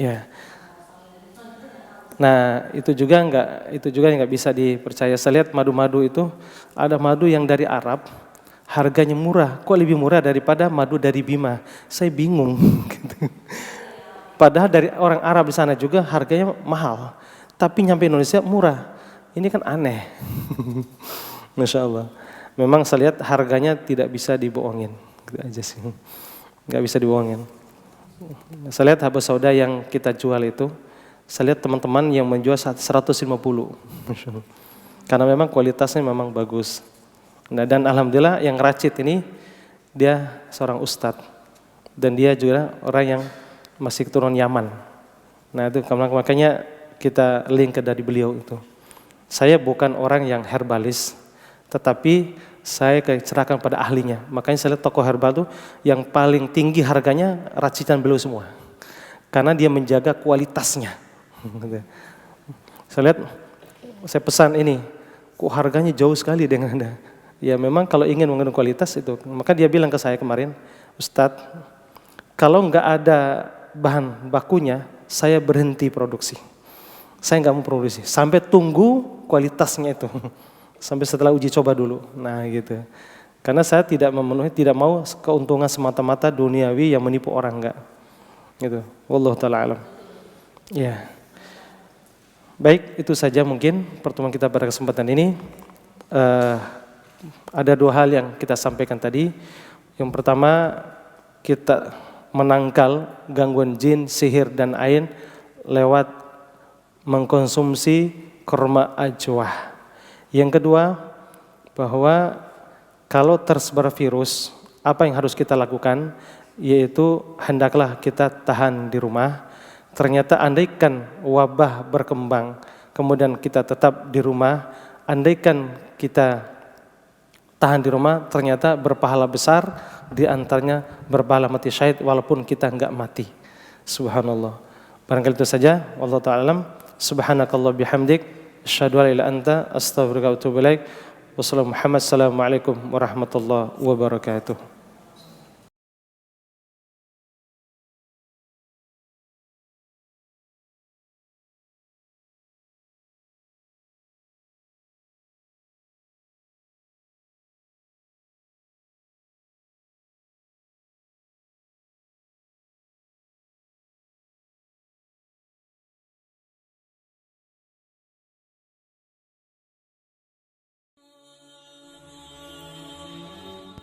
Ya. Nah, itu juga enggak bisa dipercaya. Saya lihat madu-madu itu ada madu yang dari Arab, harganya murah. Kok lebih murah daripada madu dari Bima? Saya bingung gitu. Padahal dari orang Arab di sana juga harganya mahal, tapi nyampe Indonesia murah. Ini kan aneh. Masya Allah. Memang saya lihat harganya tidak bisa dibohongin, gitu aja sih. Nggak bisa dibohongin. Saya lihat habas sauda yang kita jual itu, saya lihat teman-teman yang menjual 150. Masya Allah. Karena memang kualitasnya memang bagus. Nah, dan alhamdulillah yang racit ini dia seorang ustadz dan dia juga orang yang masih keturunan Yaman. Nah itu makanya kita link dari beliau itu. Saya bukan orang yang herbalis, tetapi saya cerahkan pada ahlinya. Makanya saya lihat toko herbal itu yang paling tinggi harganya racitan beliau semua, karena dia menjaga kualitasnya. Saya lihat, saya pesan ini, kok harganya jauh sekali dengan Anda. Ya memang kalau ingin menggunakan kualitas itu, maka dia bilang ke saya kemarin, Ustadz, kalau nggak ada bahan bakunya, saya berhenti produksi. Saya nggak mau produksi, sampai tunggu kualitasnya itu, sampai setelah uji coba dulu. Nah gitu, karena saya tidak mau keuntungan semata-mata duniawi yang menipu orang, enggak. Gitu. Wallahu taala alam. Ya, baik itu saja mungkin pertemuan kita pada kesempatan ini. Ada dua hal yang kita sampaikan tadi. Yang pertama, kita menangkal gangguan jin, sihir, dan ain lewat mengkonsumsi kurma ajwah. Yang kedua, bahwa kalau tersebar virus, apa yang harus kita lakukan? Yaitu hendaklah kita tahan di rumah. Ternyata andaikan wabah berkembang, kemudian kita tetap di rumah, andaikan kita tahan di rumah, ternyata berpahala besar, di antaranya berpahala mati syahid walaupun kita enggak mati. Subhanallah. Barangkali itu saja. Wallahu ta'ala alam. Subhanakallah bihamdik. Asyhadu an la ilaha illa anta astaghfiruka wa atubu ilaik. Wassalamualaikum warahmatullahi wabarakatuh.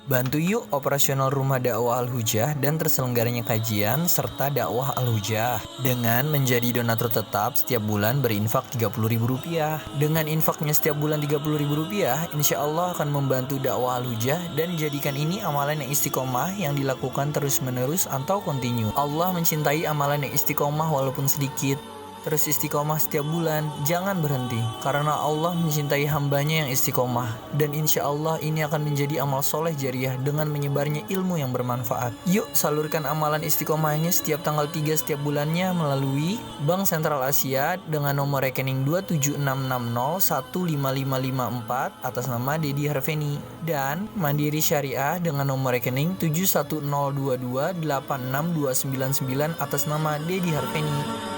Bantu yuk operasional Rumah Dakwah Al-Hujah dan terselenggaranya kajian serta dakwah Al-Hujah dengan menjadi donatur tetap setiap bulan berinfak Rp30.000. Dengan infaknya setiap bulan Rp30.000, insya Allah akan membantu dakwah Al-Hujah dan jadikan ini amalan yang istiqomah yang dilakukan terus-menerus atau kontinu. Allah mencintai amalan yang istiqomah walaupun sedikit. Terus istiqomah setiap bulan, jangan berhenti. Karena Allah mencintai hambanya yang istiqomah. Dan insya Allah ini akan menjadi amal soleh jariah dengan menyebarnya ilmu yang bermanfaat. Yuk salurkan amalan istiqomahnya setiap tanggal 3 setiap bulannya melalui Bank Sentral Asia dengan nomor rekening 27660155554 atas nama Dedi Harveni. Dan Mandiri Syariah dengan nomor rekening 7102286299 atas nama Dedi Harveni.